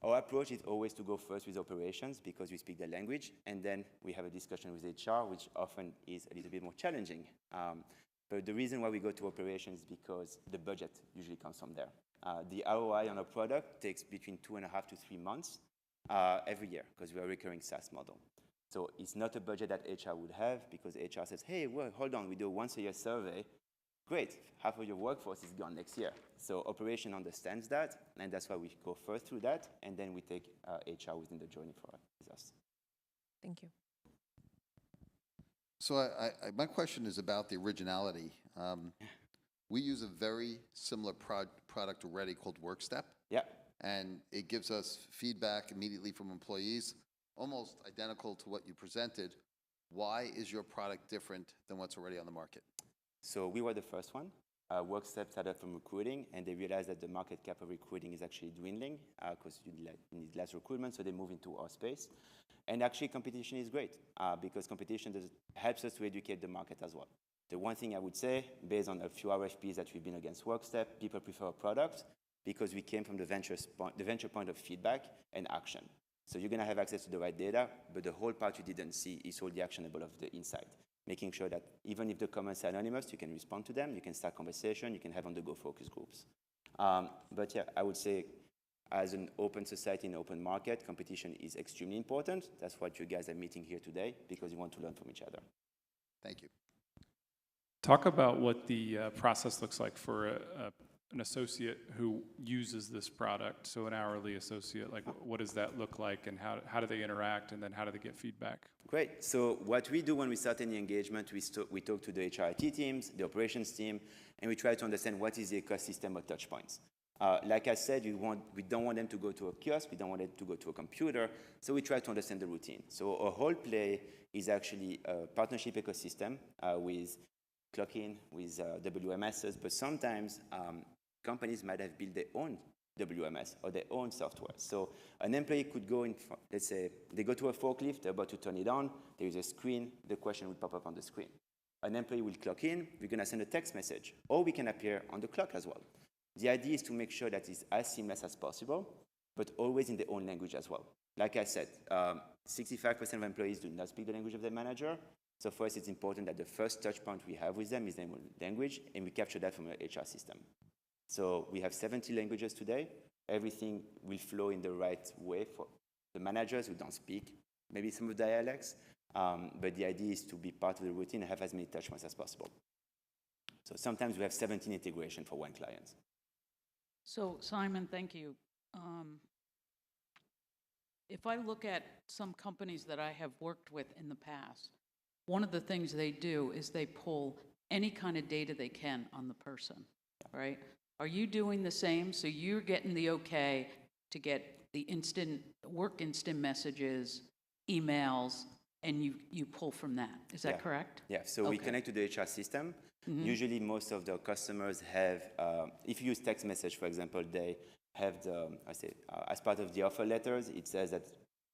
our approach is always to go first with operations because we speak the language, and then we have a discussion with HR, which often is a little bit more challenging. But the reason why we go to operations is because the budget usually comes from there. The ROI on a product takes between 2.5 to 3 months every year because we are a recurring SaaS model. So it's not a budget that HR would have because HR says, hey, well, hold on, we do a once-a-year survey. Great, half of your workforce is gone next year. So operation understands that, and that's why we go first through that, and then we take HR within the journey with us. Thank you. So my question is about the originality. We use a very similar product already called WorkStep. Yeah. And it gives us feedback immediately from employees, almost identical to what you presented. Why is your product different than what's already on the market? So we were the first one. WorkStep started from recruiting, and they realized that the market cap of recruiting is actually dwindling because you need less recruitment, so they move into our space. And actually, competition is great because competition helps us to educate the market as well. The one thing I would say, based on a few RFPs that we've been against WorkStep, people prefer our product because we came from the venture point of feedback and action. So you're going to have access to the right data, but the whole part you didn't see is all the actionable of the insight. Making sure that even if the comments are anonymous, you can respond to them, you can start conversation, you can have on-the-go focus groups. But yeah, I would say as an open society and open market, competition is extremely important. That's what you guys are meeting here today, because you want to learn from each other. Thank you. Talk about what the process looks like for an associate who uses this product, so an hourly associate. Like, what does that look like, and how do they interact, and then how do they get feedback? Great. So what we do when we start any engagement, we talk to the HRIT teams, the operations team, and we try to understand what is the ecosystem of touch points. Like I said, we don't want them to go to a kiosk, we don't want them to go to a computer, so we try to understand the routine. So our whole play is actually a partnership ecosystem with Clock-in, with WMSs, but sometimes companies might have built their own WMS or their own software. So an employee could go in, let's say, they go to a forklift, they're about to turn it on, there is a screen, the question will pop up on the screen. An employee will clock in, we're going to send a text message, or we can appear on the clock as well. The idea is to make sure that it's as seamless as possible, but always in their own language as well. Like I said, 65% of employees do not speak the language of their manager. So for us, it's important that the first touch point we have with them is their language, and we capture that from our HR system. So we have 70 languages today. Everything will flow in the right way for the managers who don't speak, maybe some of the dialects, but the idea is to be part of the routine and have as many touch points as possible. So sometimes we have 17 integrations for one client. So Simon, thank you. If I look at some companies that I have worked with in the past, one of the things they do is they pull any kind of data they can on the person, right? Are you doing the same? So you're getting the okay to get the instant messages, emails, and you pull from that. Is that correct? Yeah, so we connect to the HR system. Mm-hmm. Usually most of the customers have, if you use text message, for example, they have as part of the offer letters, it says that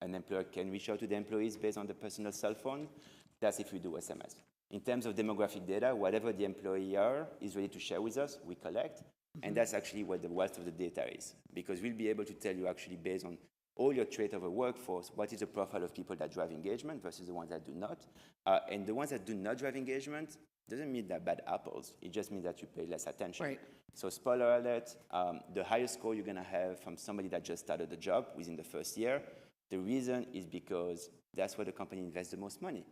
an employer can reach out to the employees based on the personal cell phone. That's if we do SMS. In terms of demographic data, whatever the employer is ready to share with us, we collect. And that's actually what the wealth of the data is, because we'll be able to tell you actually based on all your trait of a workforce, what is the profile of people that drive engagement versus the ones that do not. And the ones that do not drive engagement doesn't mean they're bad apples. It just means that you pay less attention. Right. So spoiler alert, the highest score you're going to have from somebody that just started the job within the first year, the reason is because that's where the company invests the most money.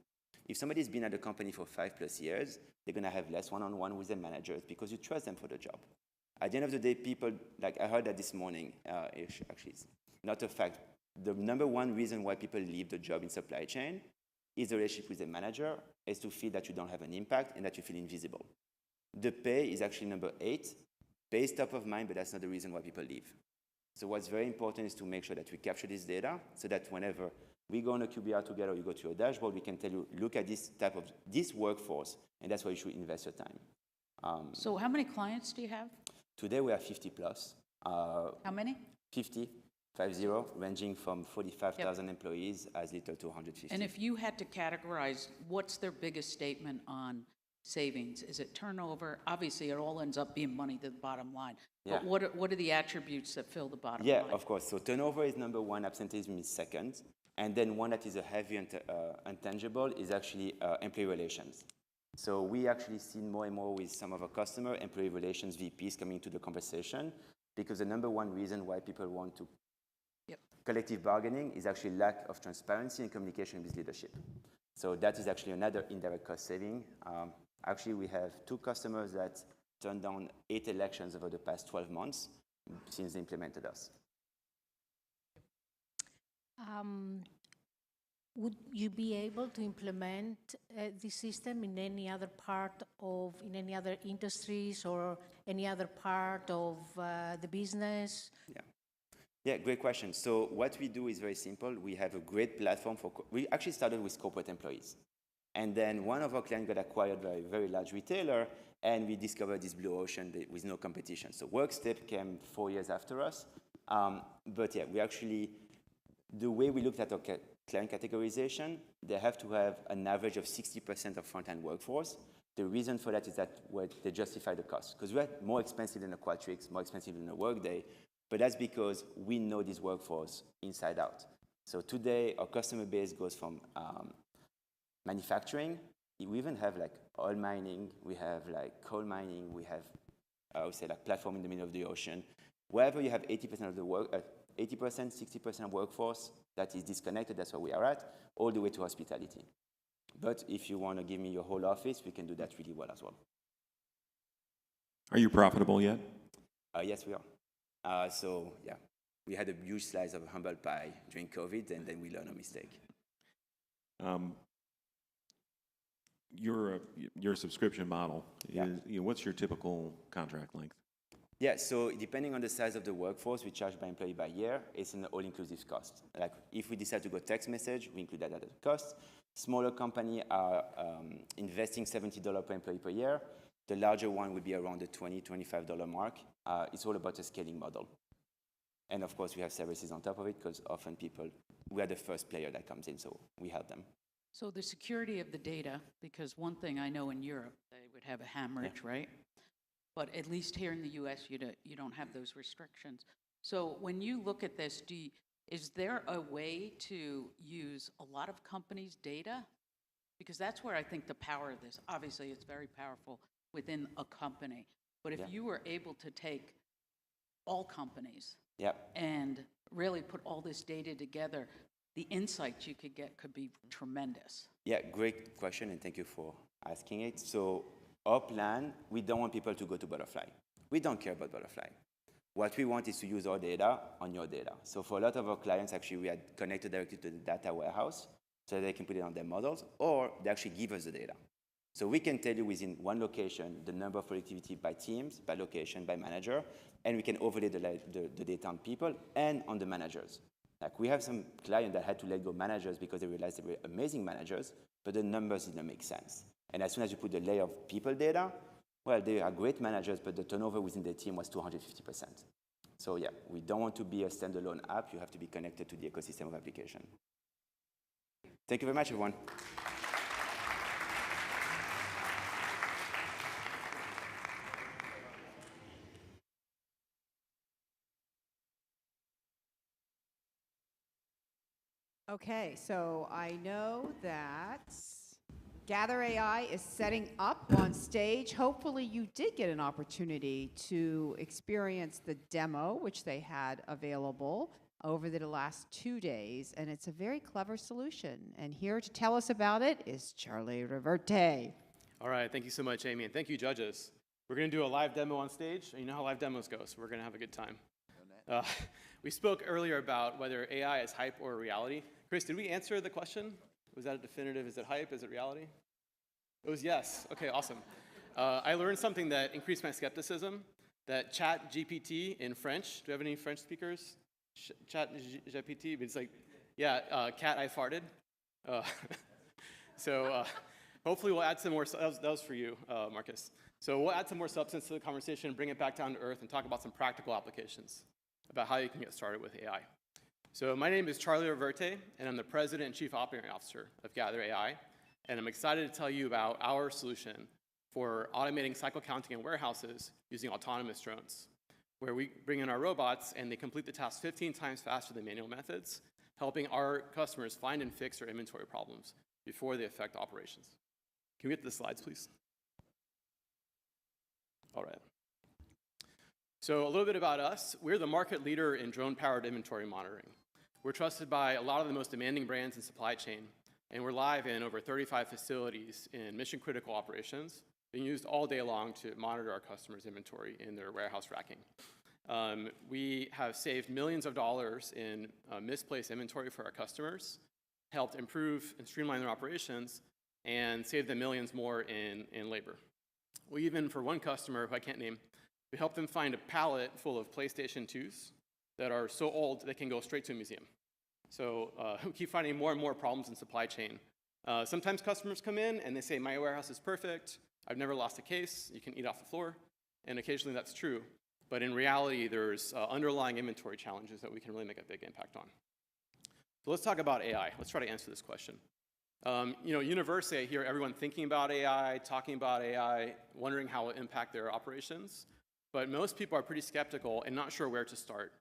If somebody's been at the company for 5+ years, they're going to have less one-on-one with their managers because you trust them for the job. At the end of the day, people, like I heard that this morning, actually it's not a fact. The number one reason why people leave the job in supply chain is the relationship with the manager, is to feel that you don't have an impact and that you feel invisible. The pay is actually number 8. Pay is top of mind, but that's not the reason why people leave. So what's very important is to make sure that we capture this data so that whenever we go on a QBR together, you go to your dashboard, we can tell you, look at this type of, this workforce, and that's where you should invest your time. So how many clients do you have? Today we are 50 plus. How many? 50, ranging from 45,000 employees as little to 150. And if you had to categorize, what's their biggest statement on savings? Is it turnover? Obviously, it all ends up being money to the bottom line. Yeah. But what are the attributes that fill the bottom line? Yeah, of course. So turnover is number 1, absenteeism is second. And then one that is a heavy intangible is actually employee relations. So we actually see more and more with some of our customer employee relations VPs coming to the conversation, because the number one reason why people want to collective bargaining is actually lack of transparency and communication with leadership. So that is actually another indirect cost saving. Actually, we have 2 customers that turned down 8 elections over the past 12 months since they implemented us. Would you be able to implement this system in any other part of, in any other industries or any other part of the business? Yeah, great question. So what we do is very simple. We have a great platform for, we actually started with corporate employees. And then one of our clients got acquired by a very large retailer, and we discovered this blue ocean with no competition. So Workstep came 4 years after us. But yeah, we actually, the way we looked at our client categorization, they have to have an average of 60% of front-end workforce. The reason for that is that they justify the cost, because we're more expensive than a Qualtrics, more expensive than a Workday, but that's because we know this workforce inside out. So today, our customer base goes from manufacturing. We even have like oil mining, we have like coal mining, we have, I would say, like platform in the middle of the ocean. Wherever you have 80% of the work, 80%, 60% of workforce that is disconnected, that's where we are at, all the way to hospitality. But if you want to give me your whole office, we can do that really well as well. Are you profitable yet? Yes, we are. So yeah, we had a huge slice of humble pie during COVID, and then we learned a mistake. Your subscription model, is, what's your typical contract length? Yeah, so depending on the size of the workforce, we charge by employee by year. It's an all-inclusive cost. Like if we decide to go text message, we include that at the cost. Smaller company are investing $70 per employee per year. The larger one would be around the $20, $25 mark. It's all about a scaling model. And of course, we have services on top of it, because often we are the first player that comes in, so we help them. So the security of the data, because one thing I know in Europe, they would have a hemorrhage, right? But at least here in the US, you don't have those restrictions. So when you look at this, is there a way to use a lot of companies' data? Because that's where I think the power of this, obviously it's very powerful within a company. But if you were able to take all companies and really put all this data together, the insights you could get could be tremendous. Yeah, great question, and thank you for asking it. So our plan, we don't want people to go to Butterfly. We don't care about Butterfly. What we want is to use our data on your data. So for a lot of our clients, actually, we had connected directly to the data warehouse so they can put it on their models, or they actually give us the data. So we can tell you within one location the number of productivity by teams, by location, by manager, and we can overlay the data on people and on the managers. Like we have some clients that had to let go managers because they realized they were amazing managers, but the numbers didn't make sense. And as soon as you put the layer of people data, well, they are great managers, but the turnover within the team was 250%. So yeah, we don't want to be a standalone app. You have to be connected to the ecosystem of application. Thank you very much, everyone. Okay, so I know that Gather AI is setting up on stage. Hopefully you did get an opportunity to experience the demo, which they had available over the last 2 days, and it's a very clever solution. And here to tell us about it is Charlie Reverte. All right, thank you so much, Amy, and thank you, judges. We're going to do a live demo on stage, and you know how live demos go, so we're going to have a good time. We spoke earlier about whether AI is hype or reality. Chris, did we answer the question? Was that a definitive? Is it hype? Is it reality? It was yes. Okay, awesome. I learned something that increased my skepticism, that Chat GPT in French, do we have any French speakers? Chat GPT, it's like, yeah, cat, I farted. So hopefully we'll add some more, that was for you, Marcus. So we'll add some more substance to the conversation, bring it back down to earth, and talk about some practical applications about how you can get started with AI. So my name is Charlie Reverte, and I'm the President and Chief Operating Officer of Gather AI, and I'm excited to tell you about our solution for automating cycle counting in warehouses using autonomous drones, where we bring in our robots and they complete the task 15 times faster than manual methods, helping our customers find and fix their inventory problems before they affect operations. Can we get to the slides, please? All right. So a little bit about us. We're the market leader in drone-powered inventory monitoring. We're trusted by a lot of the most demanding brands in supply chain, and we're live in over 35 facilities in mission-critical operations, being used all day long to monitor our customers' inventory in their warehouse racking. We have saved millions of dollars in misplaced inventory for our customers, helped improve and streamline their operations, and saved them millions more in labor. We even, for one customer who I can't name, we helped them find a pallet full of PlayStation 2s that are so old they can go straight to a museum. So we keep finding more and more problems in supply chain. Sometimes customers come in and they say, my warehouse is perfect, I've never lost a case, you can eat off the floor, and occasionally that's true. But in reality, there's underlying inventory challenges that we can really make a big impact on. So let's talk about AI. Let's try to answer this question. Universally, I hear everyone thinking about AI, talking about AI, wondering how it will impact their operations. But most people are pretty skeptical and not sure where to start.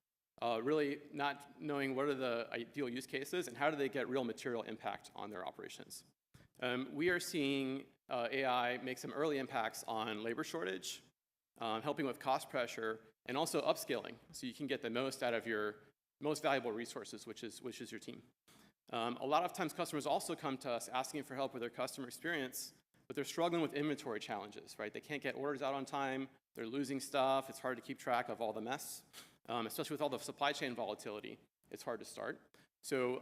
Really not knowing what are the ideal use cases and how do they get real material impact on their operations. We are seeing AI make some early impacts on labor shortage, helping with cost pressure, and also upscaling, so you can get the most out of your most valuable resources, which is your team. A lot of times customers also come to us asking for help with their customer experience, but they're struggling with inventory challenges, right? They can't get orders out on time, they're losing stuff, it's hard to keep track of all the mess, especially with all the supply chain volatility, it's hard to start. So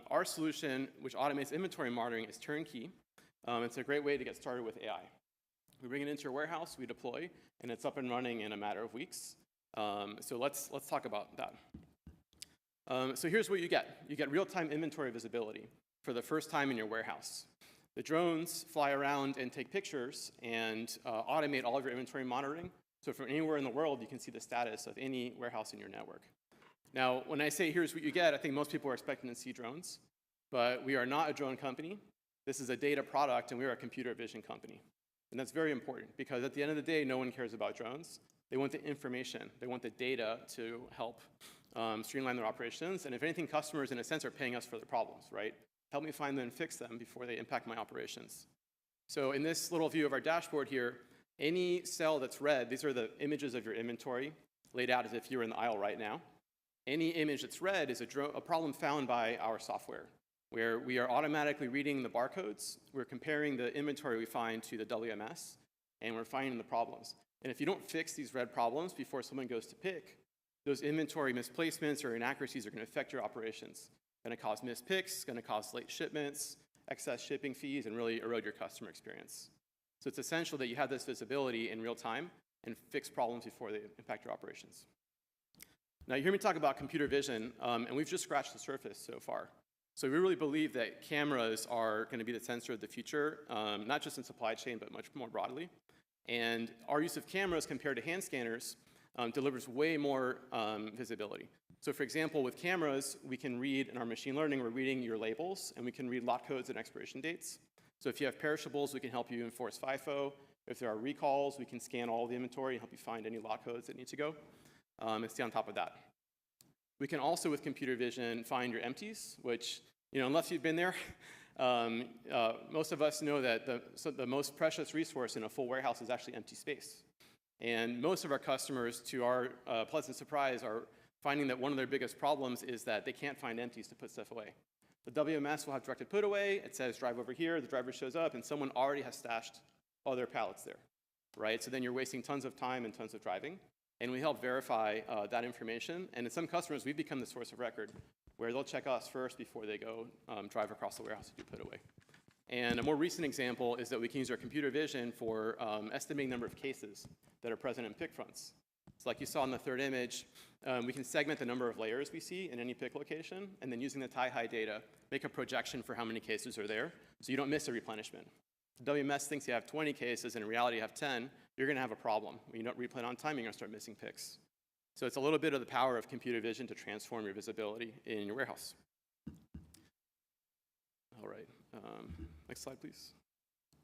our solution, which automates inventory monitoring, is turnkey. It's a great way to get started with AI. We bring it into your warehouse, we deploy, and it's up and running in a matter of weeks. So let's talk about that. So here's what you get. You get real-time inventory visibility for the first time in your warehouse. The drones fly around and take pictures and automate all of your inventory monitoring. So from anywhere in the world, you can see the status of any warehouse in your network. Now, when I say here's what you get, I think most people are expecting to see drones. But we are not a drone company. This is a data product, and we are a computer vision company. And that's very important, because at the end of the day, no one cares about drones. They want the information. They want the data to help streamline their operations. And if anything, customers, in a sense, are paying us for their problems, right? Help me find them and fix them before they impact my operations. So in this little view of our dashboard here, any cell that's red, these are the images of your inventory laid out as if you were in the aisle right now. Any image that's red is a problem found by our software, where we are automatically reading the barcodes, we're comparing the inventory we find to the WMS, and we're finding the problems. And if you don't fix these red problems before someone goes to pick, those inventory misplacements or inaccuracies are going to affect your operations. Going to cause missed picks, going to cause late shipments, excess shipping fees, and really erode your customer experience. So it's essential that you have this visibility in real time and fix problems before they impact your operations. Now, you hear me talk about computer vision, and we've just scratched the surface so far. So we really believe that cameras are going to be the sensor of the future, not just in supply chain, but much more broadly. And our use of cameras compared to hand scanners delivers way more visibility. So for example, with cameras, we can read, in our machine learning, we're reading your labels, and we can read lot codes and expiration dates. So if you have perishables, we can help you enforce FIFO. If there are recalls, we can scan all the inventory and help you find any lot codes that need to go and stay on top of that. We can also, with computer vision, find your empties, which unless you've been there, most of us know that the most precious resource in a full warehouse is actually empty space. And most of our customers, to our pleasant surprise, are finding that one of their biggest problems is that they can't find empties to put stuff away. The WMS will have directed put away. It says drive over here. The driver shows up, and someone already has stashed all their pallets there, right? So then you're wasting tons of time and tons of driving. And we help verify that information. And in some customers, we've become the source of record, where they'll check us first before they go drive across the warehouse to do put away. And a more recent example is that we can use our computer vision for estimating the number of cases that are present in pick fronts. So like you saw in the third image, we can segment the number of layers we see in any pick location, and then using the tie-high data, make a projection for how many cases are there, so you don't miss a replenishment. The WMS thinks you have 20 cases, and in reality you have 10, you're going to have a problem. When you don't replay on time, you're going to start missing picks. So it's a little bit of the power of computer vision to transform your visibility in your warehouse. All right, next slide, please.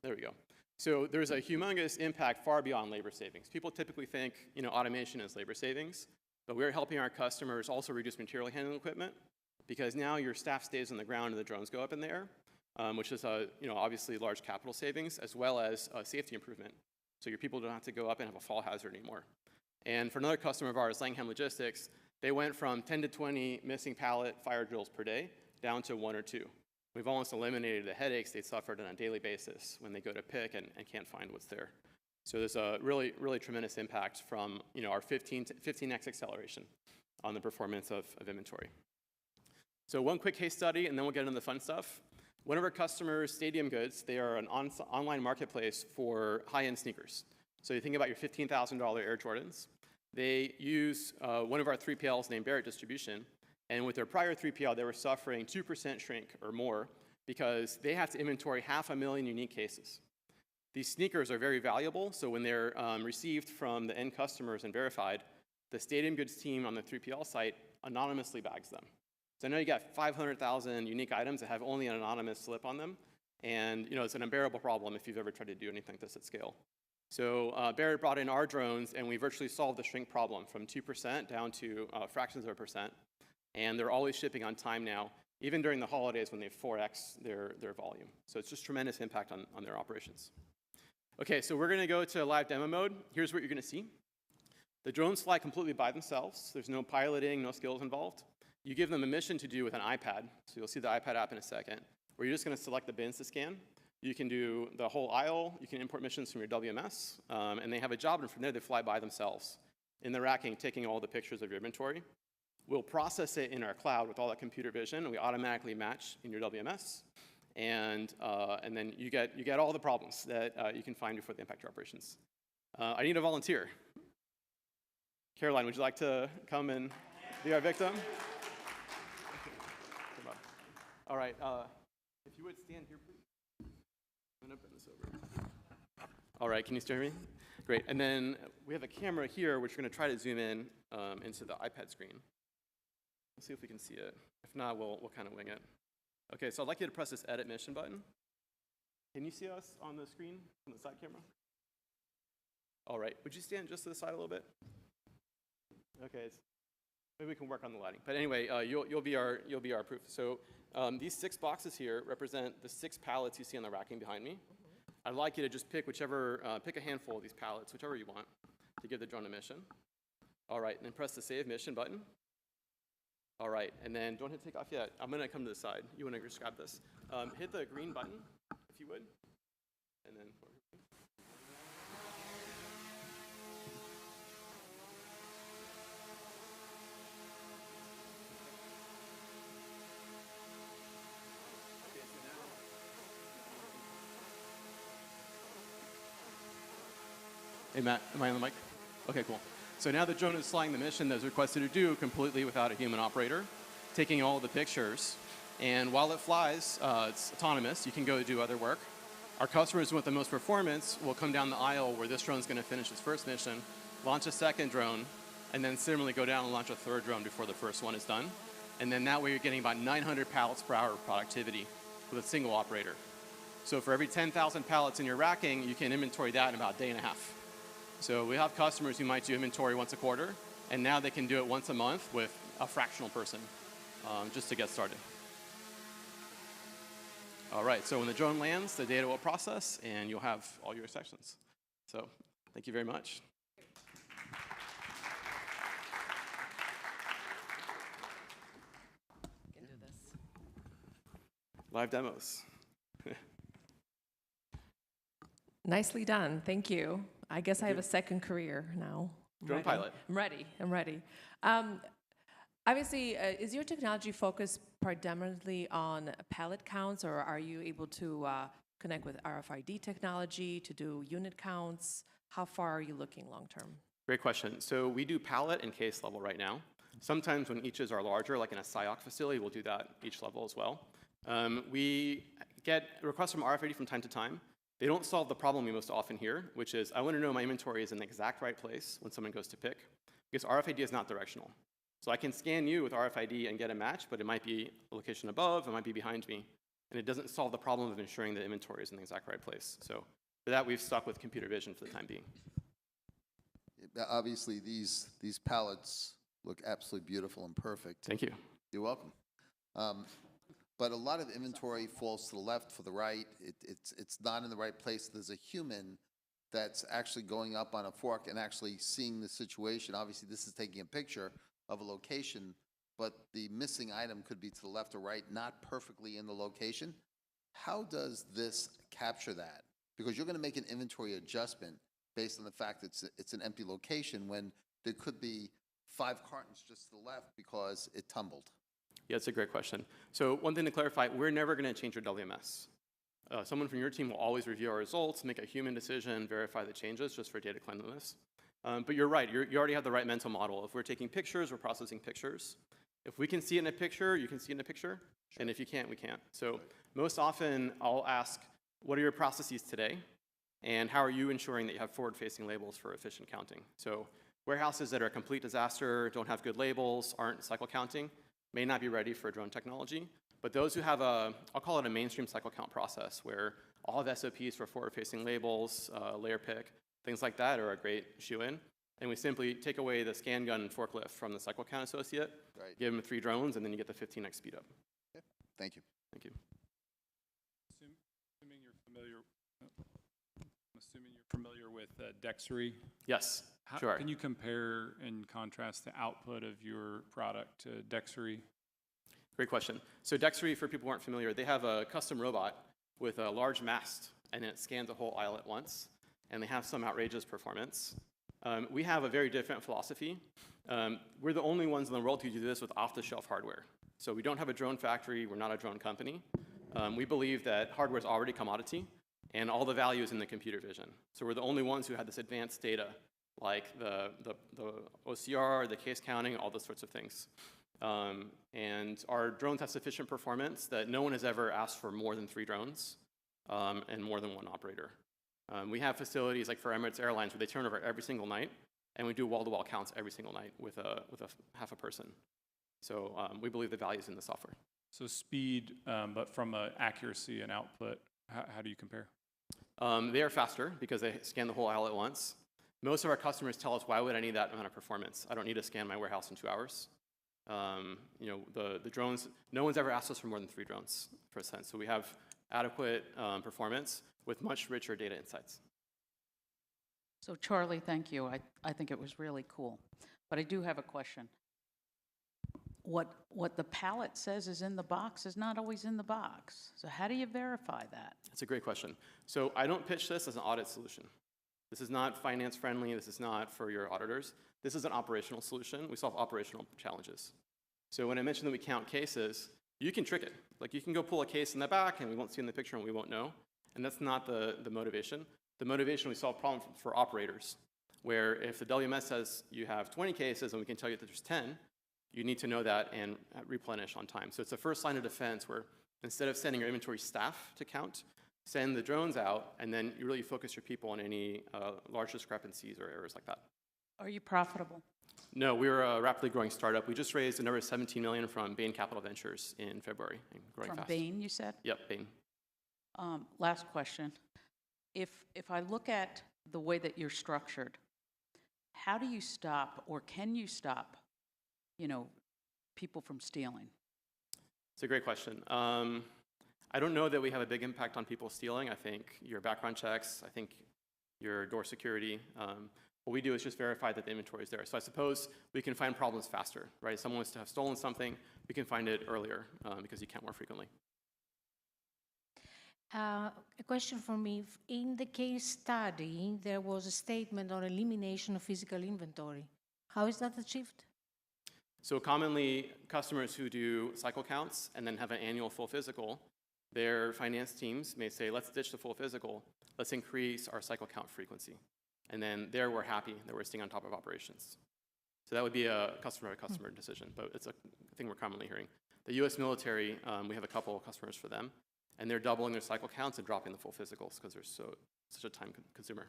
There we go. So there's a humongous impact far beyond labor savings. People typically think, automation is labor savings, but we're helping our customers also reduce material handling equipment, because now your staff stays on the ground and the drones go up in the air, which is obviously large capital savings, as well as safety improvement. So your people don't have to go up and have a fall hazard anymore. And for another customer of ours, Langham Logistics, they went from 10 to 20 missing pallet fire drills per day down to 1 or 2. We've almost eliminated the headaches they suffered on a daily basis when they go to pick and can't find what's there. So there's a really, really tremendous impact from our 15x acceleration on the performance of inventory. So one quick case study, and then we'll get into the fun stuff. One of our customers, Stadium Goods, they are an online marketplace for high-end sneakers. So you think about your $15,000 Air Jordans. They use one of our 3PLs named Barrett Distribution, and with their prior 3PL, they were suffering 2% shrink or more because they have to inventory 500,000 unique cases. These sneakers are very valuable, so when they're received from the end customers and verified, the Stadium Goods team on the 3PL site anonymously bags them. So I know you got 500,000 unique items that have only an anonymous slip on them, and it's an unbearable problem if you've ever tried to do anything like this at scale. So Barrett brought in our drones, and we virtually solved the shrink problem from 2% down to fractions of a percent. And they're always shipping on time now, even during the holidays when they 4x their volume. So it's just tremendous impact on their operations. Okay, so we're going to go to live demo mode. Here's what you're going to see. The drones fly completely by themselves. There's no piloting, no skills involved. You give them a mission to do with an iPad. So you'll see the iPad app in a second, where you're just going to select the bins to scan. You can do the whole aisle. You can import missions from your WMS. And they have a job, and from there they fly by themselves in the racking, taking all the pictures of your inventory. We'll process it in our cloud with all that computer vision, and we automatically match in your WMS. And then you get all the problems that you can find before they impact your operations. I need a volunteer. Karoline, would you like to come and be our victim? All right, if you would stand here, please. I'm gonna bend this over. All right, can you still hear me? Great, and then we have a camera here, which we're gonna try to zoom in into the iPad screen. Let's see if we can see it. If not, we'll kind of wing it. Okay, so I'd like you to press this edit mission button. Can you see us on the screen from the side camera? All right, would you stand just to the side a little bit? Okay, maybe we can work on the lighting. But anyway, you'll be our proof. So these 6 boxes here represent the 6 pallets you see on the racking behind me. I'd like you to just pick pick a handful of these pallets, whichever you want, to give the drone a mission. All right, and then press the save mission button. All right, and then don't hit take off yet. I'm gonna come to the side. You wanna just grab this. Hit the green button, if you would, and then. Hey Matt, am I on the mic? Okay, cool. So now the drone is flying the mission that was requested to do completely without a human operator, taking all the pictures. And while it flies, it's autonomous. You can go do other work. Our customers with the most performance will come down the aisle where this drone's going to finish its first mission, launch a second drone, and then similarly go down and launch a third drone before the first one is done. And then that way you're getting about 900 pallets per hour of productivity with a single operator. So for every 10,000 pallets in your racking, you can inventory that in about a day and a half. So we have customers who might do inventory once a quarter, and now they can do it once a month with a fractional person, just to get started. All right, so when the drone lands, the data will process, and you'll have all your sections. So thank you very much. Can do this. Live demos. Nicely done. Thank you. I guess I have a second career now. I'm Drone ready. pilot. I'm ready. I'm ready. Obviously, is your technology focused predominantly on pallet counts, or are you able to connect with RFID technology to do unit counts? How far are you looking long term? Great question. So we do pallet and case level right now. Sometimes when eaches are larger, like in a SIOC facility, we'll do that each level as well. We get requests from RFID from time to time. They don't solve the problem we most often hear, which is I want to know my inventory is in the exact right place when someone goes to pick, because RFID is not directional. So I can scan you with RFID and get a match, but it might be a location above, it might be behind me, and it doesn't solve the problem of ensuring that inventory is in the exact right place. So for that, we've stuck with computer vision for the time being. Obviously, these pallets look absolutely beautiful and perfect. Thank you. You're welcome. But a lot of inventory falls to the left, for the right. It's not in the right place. There's a human that's actually going up on a fork and actually seeing the situation. Obviously, this is taking a picture of a location, but the missing item could be to the left or right, not perfectly in the location. How does this capture that? Because you're going to make an inventory adjustment based on the fact that it's an empty location when there could be 5 cartons just to the left because it tumbled. Yeah, that's a great question. So one thing to clarify, we're never going to change your WMS. Someone from your team will always review our results, make a human decision, verify the changes just for data cleanliness. But you're right, you already have the right mental model. If we're taking pictures, we're processing pictures. If we can see it in a picture, you can see it in a picture. Sure. And if you can't, we can't. So most often I'll ask, what are your processes today? And how are you ensuring that you have forward-facing labels for efficient counting? So warehouses that are a complete disaster, don't have good labels, aren't cycle counting, may not be ready for drone technology, but those who have I'll call it a mainstream cycle count process, where all of SOPs for forward-facing labels, layer pick, things like that are a great shoe-in. And we simply take away the scan gun and forklift from the cycle count associate, Right. give them 3 drones, and then you get the 15x speed up. Okay. Thank you. Thank you. Assuming you're familiar with Dexery. Yes, sure. Can you compare and contrast the output of your product to Dexery? Great question. So Dexery, for people who aren't familiar, they have a custom robot with a large mast, and it scans a whole aisle at once, and they have some outrageous performance. We have a very different philosophy. We're the only ones in the world who do this with off-the-shelf hardware. So we don't have a drone factory. We're not a drone company. We believe that hardware is already commodity, and all the value is in the computer vision. So we're the only ones who had this advanced data, like the OCR, the case counting, all those sorts of things. And our drones have sufficient performance that no one has ever asked for more than 3 drones and more than 1 operator. We have facilities like for Emirates Airlines where they turn over every single night, and we do wall-to-wall counts every single night with a half a person. So we believe the value is in the software. So speed, but from accuracy and output, how do you compare? They are faster because they scan the whole aisle at once. Most of our customers tell us, why would I need that amount of performance? I don't need to scan my warehouse in 2 hours. The drones, no one's ever asked us for more than 3 drones for a sense. So we have adequate performance with much richer data insights. So Charlie, thank you. I think it was really cool. But I do have a question. What the pallet says is in the box is not always in the box. So how do you verify that? That's a great question. So I don't pitch this as an audit solution. This is not finance friendly. This is not for your auditors. This is an operational solution. We solve operational challenges. So when I mentioned that we count cases, you can trick it. Like you can go pull a case in the back and we won't see in the picture and we won't know. And that's not the motivation. The motivation, we solve problems for operators, where if the WMS says you have 20 cases and we can tell you that there's 10, you need to know that and replenish on time. So it's the first line of defense where instead of sending your inventory staff to count, send the drones out, and then you really focus your people on any large discrepancies or errors like that. Are you profitable? No, we're a rapidly growing startup. We just raised another $17 million from Bain Capital Ventures in February, and growing fast. From Bain, you said? Yep, Bain. Last question. If I look at the way that you're structured, how do you stop, or can you stop, people from stealing? It's a great question. I don't know that we have a big impact on people stealing. I think your background checks, I think your door security. What we do is just verify that the inventory is there. So I suppose we can find problems faster, right? If someone was to have stolen something, we can find it earlier because you count more frequently. A question for me. In the case study, there was a statement on elimination of physical inventory. How is that achieved? So commonly, customers who do cycle counts and then have an annual full physical, their finance teams may say, let's ditch the full physical, let's increase our cycle count frequency. And then there we're happy that we're staying on top of operations. So that would be a customer-to-customer decision, but it's a thing we're commonly hearing. The US military, we have a couple of customers for them, and they're doubling their cycle counts and dropping the full physicals because they're such a time consumer.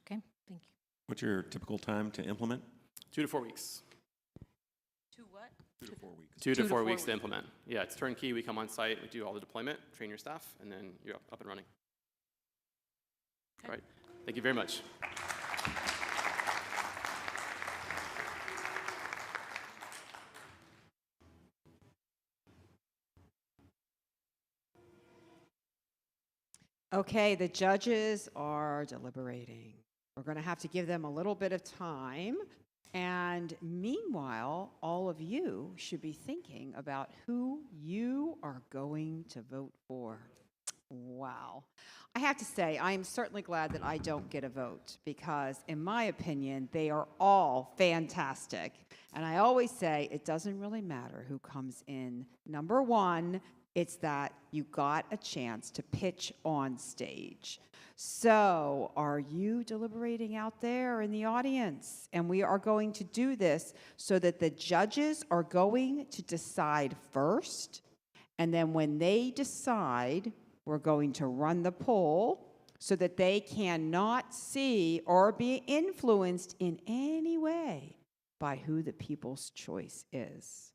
Okay, thank you. What's your typical time to implement? 2 to 4 weeks. To what? 2 to 4 weeks. 2 to 4 weeks to implement. Yeah, it's turnkey. We come on site, we do all the deployment, train your staff, and then you're up and running. Okay. All right. Thank you very much. Okay, the judges are deliberating. We're going to have to give them a little bit of time. And meanwhile, all of you should be thinking about who you are going to vote for. Wow. I have to say, I am certainly glad that I don't get a vote because, in my opinion, they are all fantastic. And I always say it doesn't really matter who comes in. Number one, it's that you got a chance to pitch on stage. So, are you deliberating out there in the audience? And we are going to do this so that the judges are going to decide first. And then when they decide, we're going to run the poll so that they cannot see or be influenced in any way by who the people's choice is.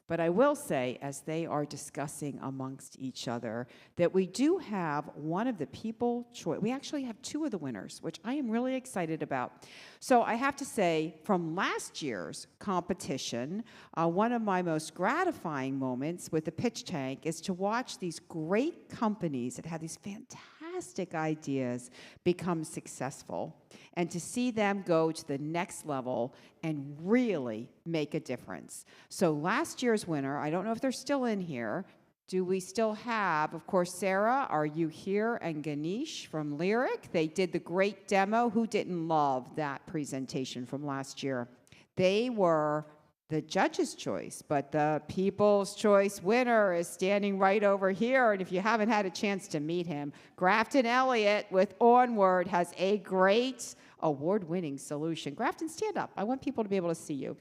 But I will say, as they are discussing amongst each other, that we do have one of the people choice. We actually have 2 of the winners, which I am really excited about. So I have to say, from last year's competition, one of my most gratifying moments with the pitch tank is to watch these great companies that have these fantastic ideas become successful, and to see them go to the next level and really make a difference. So last year's winner, I don't know if they're still in here. Do we still have, of course, Sarah, are you here? And Ganesh from Lyric. They did the great demo. Who didn't love that presentation from last year? They were the judge's choice, but the people's choice winner is standing right over here. And if you haven't had a chance to meet him, Grafton Elliott with Onward has a great award-winning solution. Grafton, stand up. I want people to be able to see you.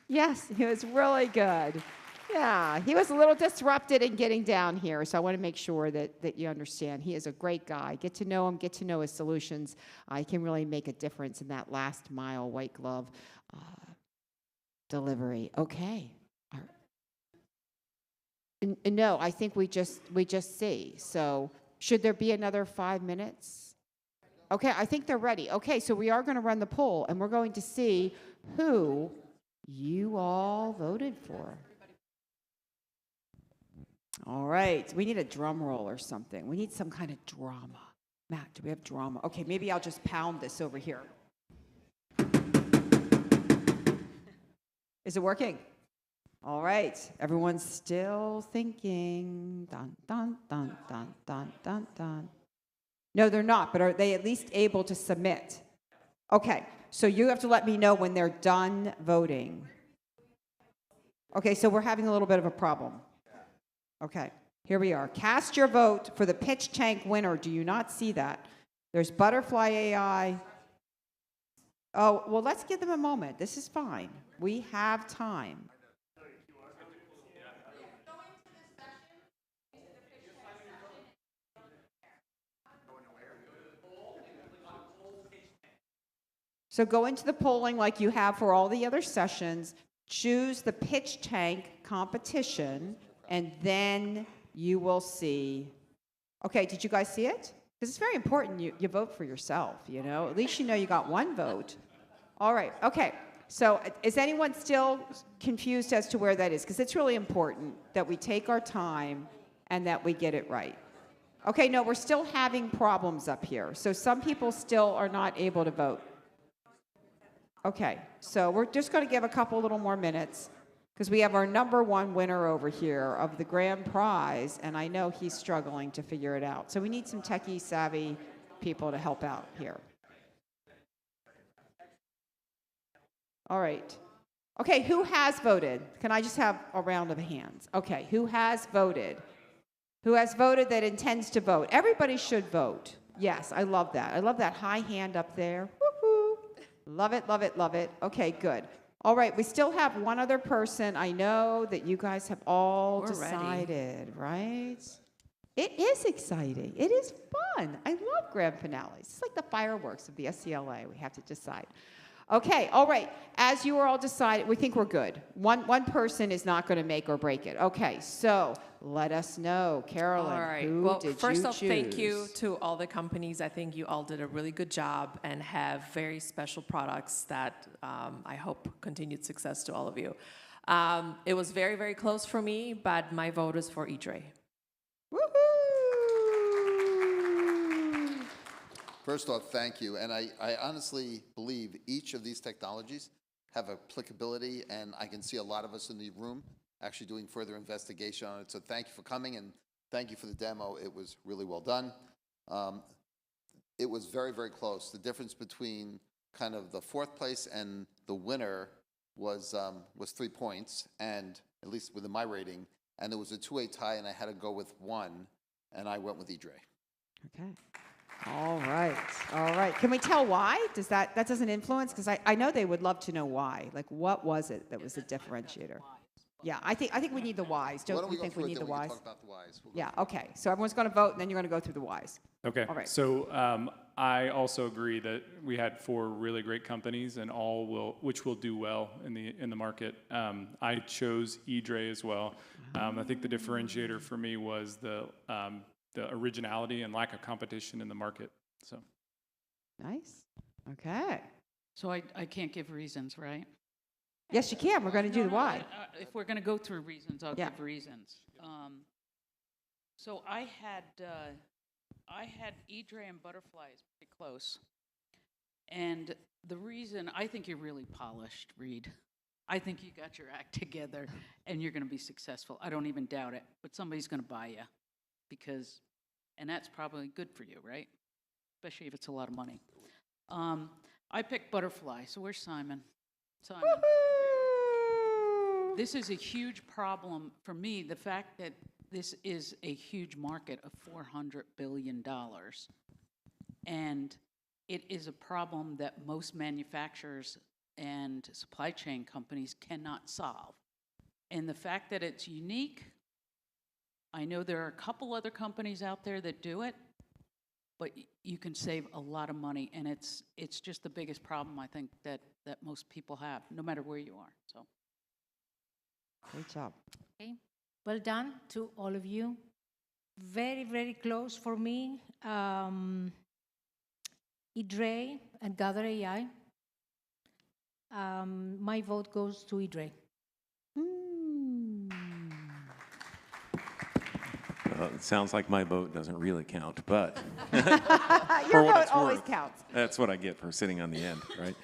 Yes, he was really good. Yeah, he was a little disrupted in getting down here, so I want to make sure that you understand. He is a great guy. Get to know him, get to know his solutions. He can really make a difference in that last mile white glove delivery. Okay. No, I think we just see. So should there be another 5 minutes? Okay, I think they're ready. Okay, so we are going to run the poll, and we're going to see who you all voted for. All right, we need a drum roll or something. We need some kind of drama. Matt, do we have drama? Okay, maybe I'll just pound this over here. Is it working? All right, everyone's still thinking. Dun, dun, dun, dun, dun, dun, dun. No, they're not, but are they at least able to submit? Okay, so you have to let me know when they're done voting. Okay, so we're having a little bit of a problem. Okay, here we are. Cast your vote for the pitch tank winner. Do you not see that? There's Butterfly AI. Oh, well, let's give them a moment. This is fine. We have time. So go into the polling like you have for all the other sessions. Choose the pitch tank competition, and then you will see. Okay, did you guys see it? Because it's very important you vote for yourself, you know? At least you know you got one vote. All right, okay. So is anyone still confused as to where that is? Because it's really important that we take our time and that we get it right. Okay, no, we're still having problems up here. So some people still are not able to vote. Okay, so we're just going to give a couple little more minutes because we have our number one winner over here of the grand prize, and I know he's struggling to figure it out. So we need some techie savvy people to help out here. All right. Okay, who has voted? Can I just have a round of hands? Okay, who has voted? Who has voted that intends to vote? Everybody should vote. Yes, I love that. I love that high hand up there. Woo-hoo. Love it, love it, love it. Okay, good. All right, we still have one other person. I know that you guys have all decided, right? It is exciting. It is fun. I love grand finales. It's like the fireworks of the SCLA. We have to decide. Okay, all right. As you are all decided, we think we're good. One person is not going to make or break it. Okay, so let us know, Karoline. All right. Who Well, did first you off, thank you choose? to all the companies. I think you all did a really good job and have very special products that I hope continued success to all of you. It was very, very close for me, but my vote is for EDRE. First off, thank you. And I honestly believe each of these technologies have applicability, and I can see a lot of us in the room actually doing further investigation on it. So thank you for coming, and thank you for the demo. It was really well done. It was very, very close. The difference between kind of the fourth place and the winner was 3 points, and at least within my rating. And there was a 2-way tie, and I had to go with one, and I went with EDRE. Okay. All right. All right. Can we tell why? Does that doesn't influence? Because I know they would love to know why. Like, what was it that was the differentiator? Yeah, I think we need the whys. Don't we think we need the whys? Talk about the whys. Yeah. Okay. So everyone's going to vote, and then you're going to go through the whys. Okay. All right. So I also agree that we had 4 really great companies, and which will do well in the market. I chose EDRE as well. I think the differentiator for me was the originality and lack of competition in the market. So Nice. Okay. So I can't give reasons, right? Yes, you can. We're going to do the why. If we're going to go through reasons, I'll Yeah. give reasons. So I had EDRE and Butterflies pretty close. And the reason, I think you're really polished, Reed. I think you got your act together, and you're going to be successful. I don't even doubt it. But somebody's going to buy you. And that's probably good for you, right? Especially if it's a lot of money. I picked Butterfly, so where's Simon? Simon. This is a huge problem for me, the fact that this is a huge market of $400 billion. And it is a problem that most manufacturers and supply chain companies cannot solve. And the fact that it's unique, I know there are a couple other companies out there that do it, but you can save a lot of money, and it's just the biggest problem I think that most people have, no matter where you are. So, Great job. Okay. Well done to all of you. Very, very close for me. EDRE and Gather AI. My vote goes to EDRE. It sounds like my vote doesn't really count, but Your vote always counts. That's what I get for sitting on the end, right?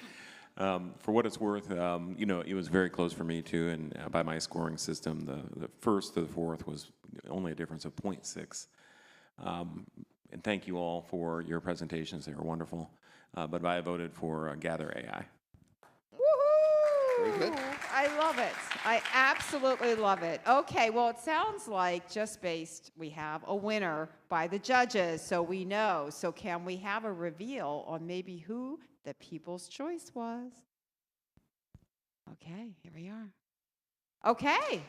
For what it's worth, it was very close for me too, and by my scoring system, the first to the fourth was only a difference of 0.6. And thank you all for your presentations; they were wonderful. But I voted for Gather AI. Woohoo! Very good. I love it. I absolutely love it. Okay, well, it sounds like we have a winner by the judges, so we know. So can we have a reveal on maybe who the people's choice was? Okay, here we are. Okay,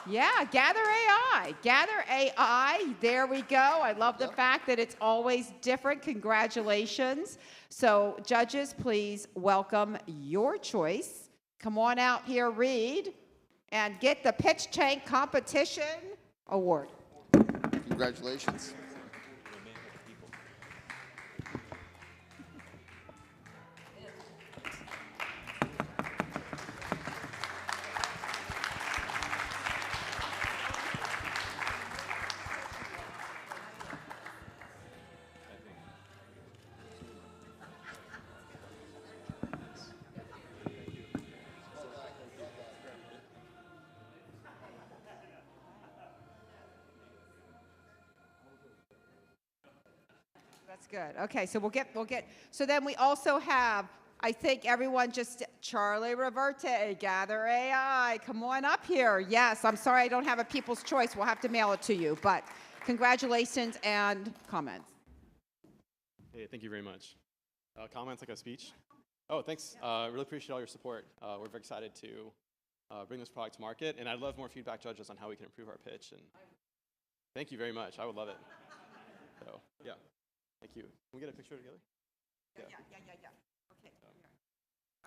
yeah, Gather AI. Gather AI, there we go. I love the fact that it's always different. Congratulations. So judges, please welcome your choice. Come on out here, Reed, and get the Pitch Tank Competition Award. Congratulations. good. Okay, so we'll get, so then we also have, I think everyone just, Charlie Reverte, Gather AI, come on up here. Yes, I'm sorry I don't have a People's Choice. We'll have to mail it to you, but congratulations and comments. Hey, thank you very much. Comments like a speech? Oh, thanks. Really appreciate all your support. We're very excited to bring this product to market, and I'd love more feedback, judges, on how we can improve our pitch. And thank you very much. I would love it. So, yeah. Thank you. Can we get a picture together? Yeah. Okay.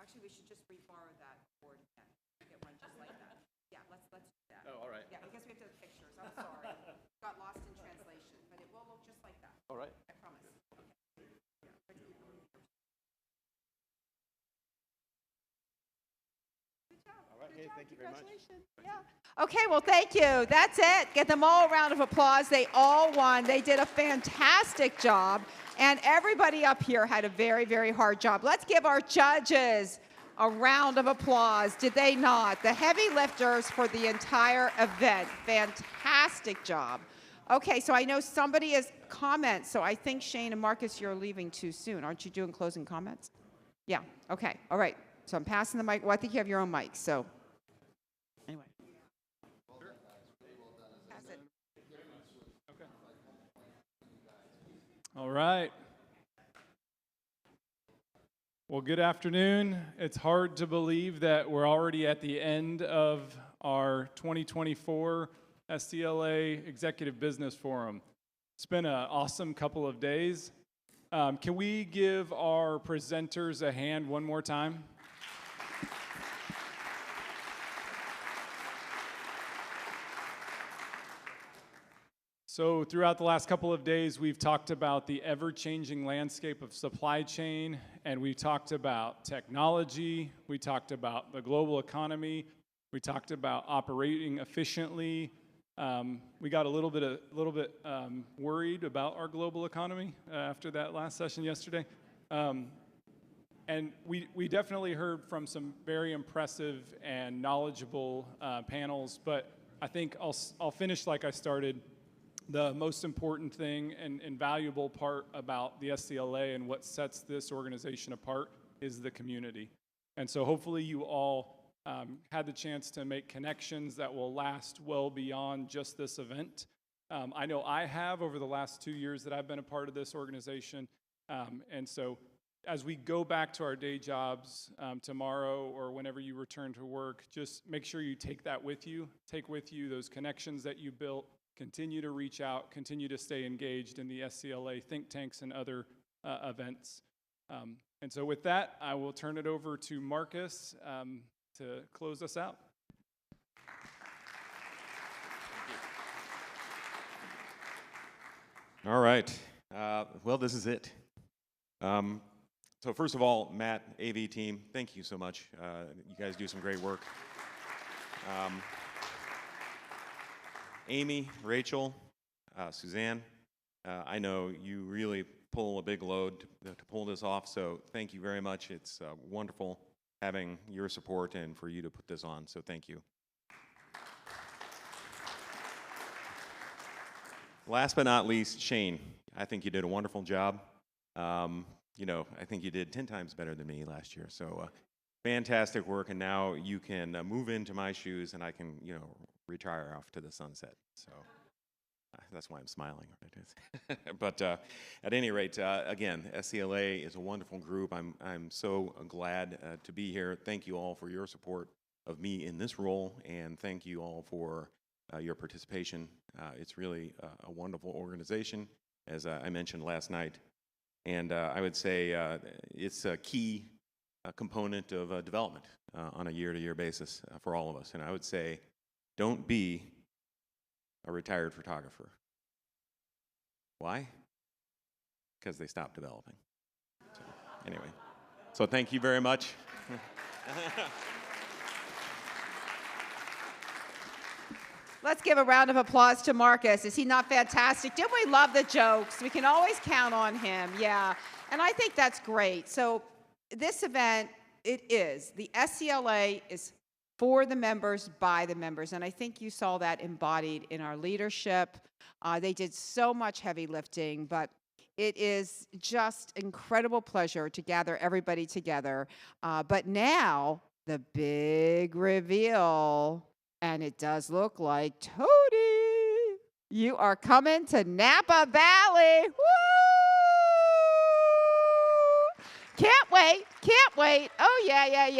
Actually, we should just re-borrow that board again. Get one just like that. Yeah, let's do that. Oh, all right. Yeah, because we have to have pictures. I'm sorry. Got lost in translation, but it will look just like that. All right. I promise. Okay. Good job. All right. Hey, thank you very much. Yeah. Okay, well, thank you. That's it. Get them all a round of applause. They all won. They did a fantastic job. And everybody up here had a very, very hard job. Let's give our judges a round of applause. Did they not? The heavy lifters for the entire event. Fantastic job. Okay, so I know somebody has comments. So I think Shayne and Marcus, you're leaving too soon. Aren't you doing closing comments? Yeah. Okay. All right. So I'm passing the mic. Well, I think you have your own mic. So anyway. Pass it. All right. Well, good afternoon. It's hard to believe that we're already at the end of our 2024 SCLA Executive Business Forum. It's been an awesome couple of days. Can we give our presenters a hand one more time? So throughout the last couple of days, we've talked about the ever-changing landscape of supply chain, and we talked about technology, we talked about the global economy, we talked about operating efficiently. We got a little bit worried about our global economy after that last session yesterday. And we definitely heard from some very impressive and knowledgeable panels, but I think I'll finish like I started. The most important thing and valuable part about the SCLA and what sets this organization apart is the community. And so hopefully you all had the chance to make connections that will last well beyond just this event. I know I have over the last 2 years that I've been a part of this organization. And so as we go back to our day jobs tomorrow or whenever you return to work, just make sure you take that with you. Take with you those connections that you built. Continue to reach out, continue to stay engaged in the SCLA think tanks and other events. And so with that, I will turn it over to Marcus to close us out. All right. Well, this is it. So first of all, Matt, AV team, thank you so much. You guys do some great work. Amy, Rachel, Suzanne, I know you really pull a big load to pull this off, so thank you very much. It's wonderful having your support and for you to put this on, so thank you. Last but not least, Shayne, I think you did a wonderful job. You know, I think you did 10 times better than me last year, so fantastic work, and now you can move into my shoes and I can, you know, retire off to the sunset. So that's why I'm smiling. But at any rate, again, SCLA is a wonderful group. I'm so glad to be here. Thank you all for your support of me in this role, and thank you all for your participation. It's really a wonderful organization, as I mentioned last night. And I would say it's a key component of development on a year-to-year basis for all of us. And I would say, don't be a retired photographer. Why? Because they stopped developing. So, anyway, so thank you very much. Let's give a round of applause to Marcus. Is he not fantastic? Didn't we love the jokes? We can always count on him, yeah. And I think that's great. So this event, the SCLA is for the members, by the members. And I think you saw that embodied in our leadership. They did so much heavy lifting, but It is just incredible pleasure to gather everybody together. But now, the big reveal, and it does look like Tony, you are coming to Napa Valley. Woo! Can't wait, can't wait. Oh, yeah. Yeah,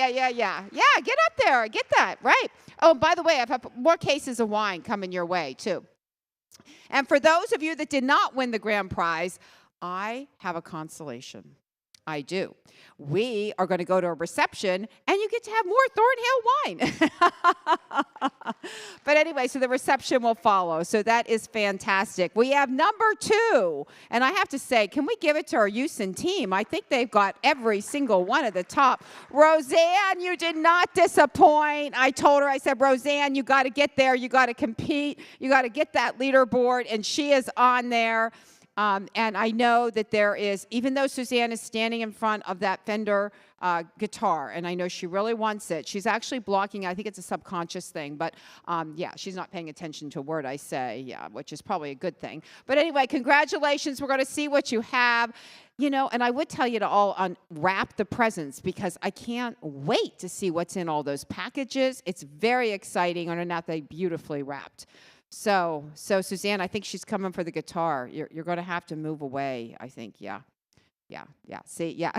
get up there, get that, right. Oh, by the way, I've had more cases of wine coming your way, too. And for those of you that did not win the grand prize, I have a consolation. I do. We are going to go to a reception, and you get to have more Thornhill wine. But anyway, so the reception will follow. So that is fantastic. We have number 2. And I have to say, can we give it to our Houston team? I think they've got every single one at the top. Roseanne, you did not disappoint. I told her, I said, Roseanne, you got to get there. You got to compete. You got to get that leaderboard. And she is on there. And I know that there is, even though Suzanne is standing in front of that Fender guitar, and I know she really wants it, she's actually blocking, I think it's a subconscious thing, but yeah, she's not paying attention to a word I say, yeah, which is probably a good thing. But anyway, congratulations. We're going to see what you have. You know, and I would tell you to all unwrap the presents because I can't wait to see what's in all those packages. It's very exciting, and not they beautifully wrapped. So Suzanne, I think she's coming for the guitar. You're going to have to move away, I think. Yeah. See, yeah.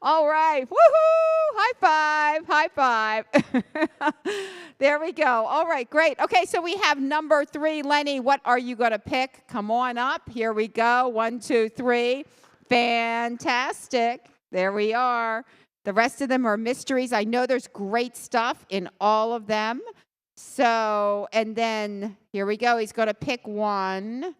All right. Woohoo! High five. There we go. All right, great. Okay, so we have number 3. Lenny, what are you going to pick? Come on up. Here we go. 1, 2, 3. Fantastic. There we are. The rest of them are mysteries. I know there's great stuff in all of them. So, and then here we go. He's going to pick one.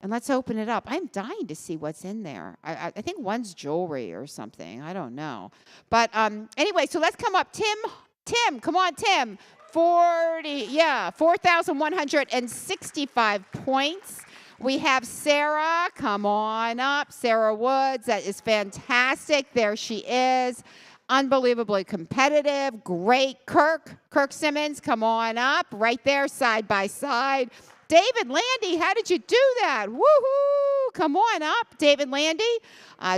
And let's open it up. I'm dying to see what's in there. I think one's jewelry or something. I don't know. But anyway, so let's come up. Tim, come on, Tim. 4,165 points. We have Sarah. Come on up. Sarah Woods. That is fantastic. There she is. Unbelievably competitive. Great. Kirk Simmons, come on up. Right there, side by side. David Landy, how did you do that? Woohoo! Come on up, David Landy.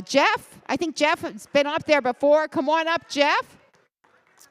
Jeff, I think Jeff has been up there before. Come on up, Jeff.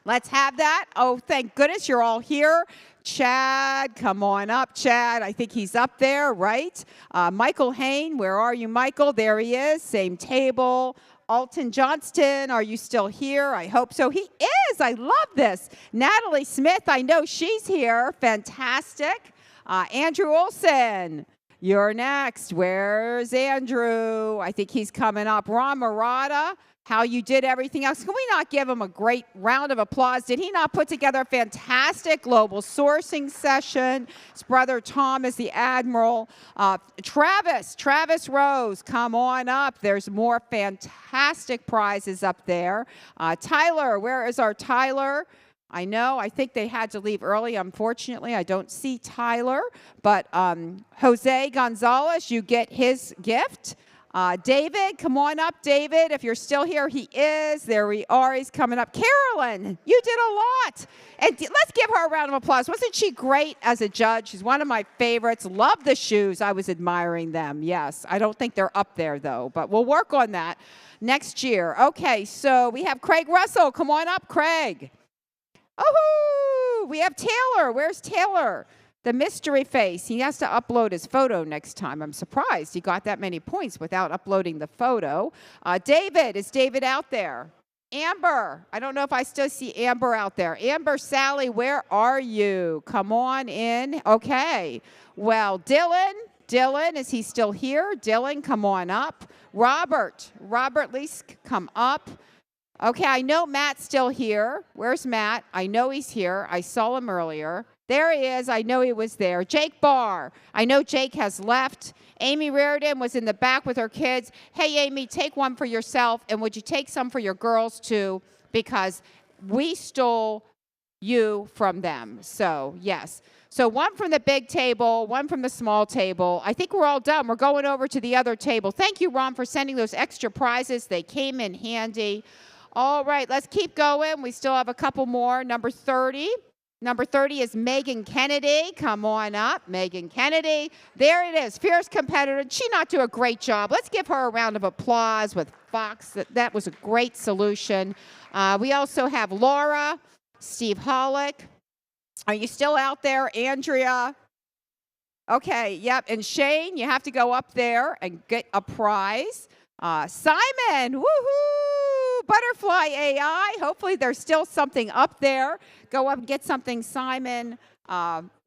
Let's have that. Oh, thank goodness you're all here. Chad, come on up, Chad. I think he's up there, right? Michael Hain, where are you, Michael? There he is, same table. Alton Johnston, are you still here? I hope so. He is. I love this. Natalie Smith, I know she's here. Fantastic. Andrew Olsen, you're next. Where's Andrew? I think he's coming up. Ron Murata, how you did everything else. Can we not give him a great round of applause? Did he not put together a fantastic global sourcing session? His brother Tom is the admiral. Travis Rose, come on up. There's more fantastic prizes up there. Tyler, where is our Tyler? I know, I think they had to leave early. Unfortunately, I don't see Tyler. But Jose Gonzalez, you get his gift. David, come on up, David. If you're still here, he is. There we are. He's coming up. Carolyn, you did a lot. And let's give her a round of applause. Wasn't she great as a judge? She's one of my favorites. Love the shoes. I was admiring them. Yes. I don't think they're up there, though. But we'll work on that next year. Okay, so we have Craig Russell. Come on up, Craig. Oh, we have Taylor. Where's Taylor? The mystery face. He has to upload his photo next time. I'm surprised he got that many points without uploading the photo. David, is David out there? Amber, I don't know if I still see Amber out there. Amber, Sally, where are you? Come on in. Okay. Well, Dylan, is he still here? Dylan, come on up. Robert Leask, come up. Okay, I know Matt's still here. Where's Matt? I know he's here. I saw him earlier. There he is. I know he was there. Jake Barr. I know Jake has left. Amy Reardon was in the back with her kids. Hey, Amy, take one for yourself, and would you take some for your girls, too? Because we stole you from them. So, yes. So one from the big table, one from the small table. I think we're all done. We're going over to the other table. Thank you, Ron, for sending those extra prizes. They came in handy. All right, let's keep going. We still have a couple more. Number 30. Number 30 is Megan Kennedy. Come on up, Megan Kennedy. There it is, fierce competitor. Did she not do a great job? Let's give her a round of applause with Fox. That was a great solution. We also have Laura, Steve Hollick. Are you still out there, Andrea? Okay, yep, and Shayne, you have to go up there and get a prize. Simon, woohoo! Butterfly AI. Hopefully there's still something up there. Go up and get something, Simon.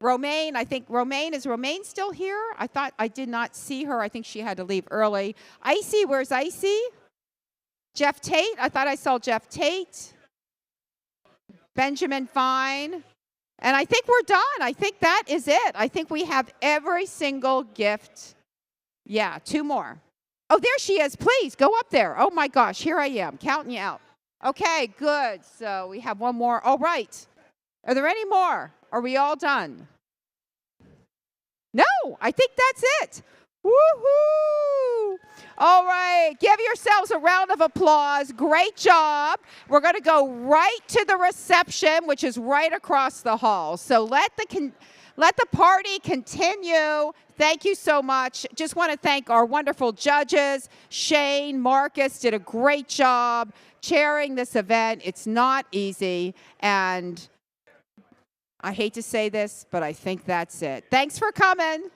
Romaine, I think is Romaine still here? I did not see her. I think she had to leave early. Icy, where's Icy? Jeff Tate, I thought I saw Jeff Tate. Benjamin Fine. And I think we're done. I think that is it. I think we have every single gift. Yeah, 2 more. Oh, there she is. Please, go up there. Oh, my gosh, here I am, counting you out. Okay, good. So we have 1 more. All right. Are there any more? Are we all done? No, I think that's it. Woohoo! All right, give yourselves a round of applause. Great job. We're going to go right to the reception, which is right across the hall. So let the party continue. Thank you so much. Just want to thank our wonderful judges. Shayne, Marcus did a great job chairing this event. It's not easy, and I hate to say this, but I think that's it. Thanks for coming.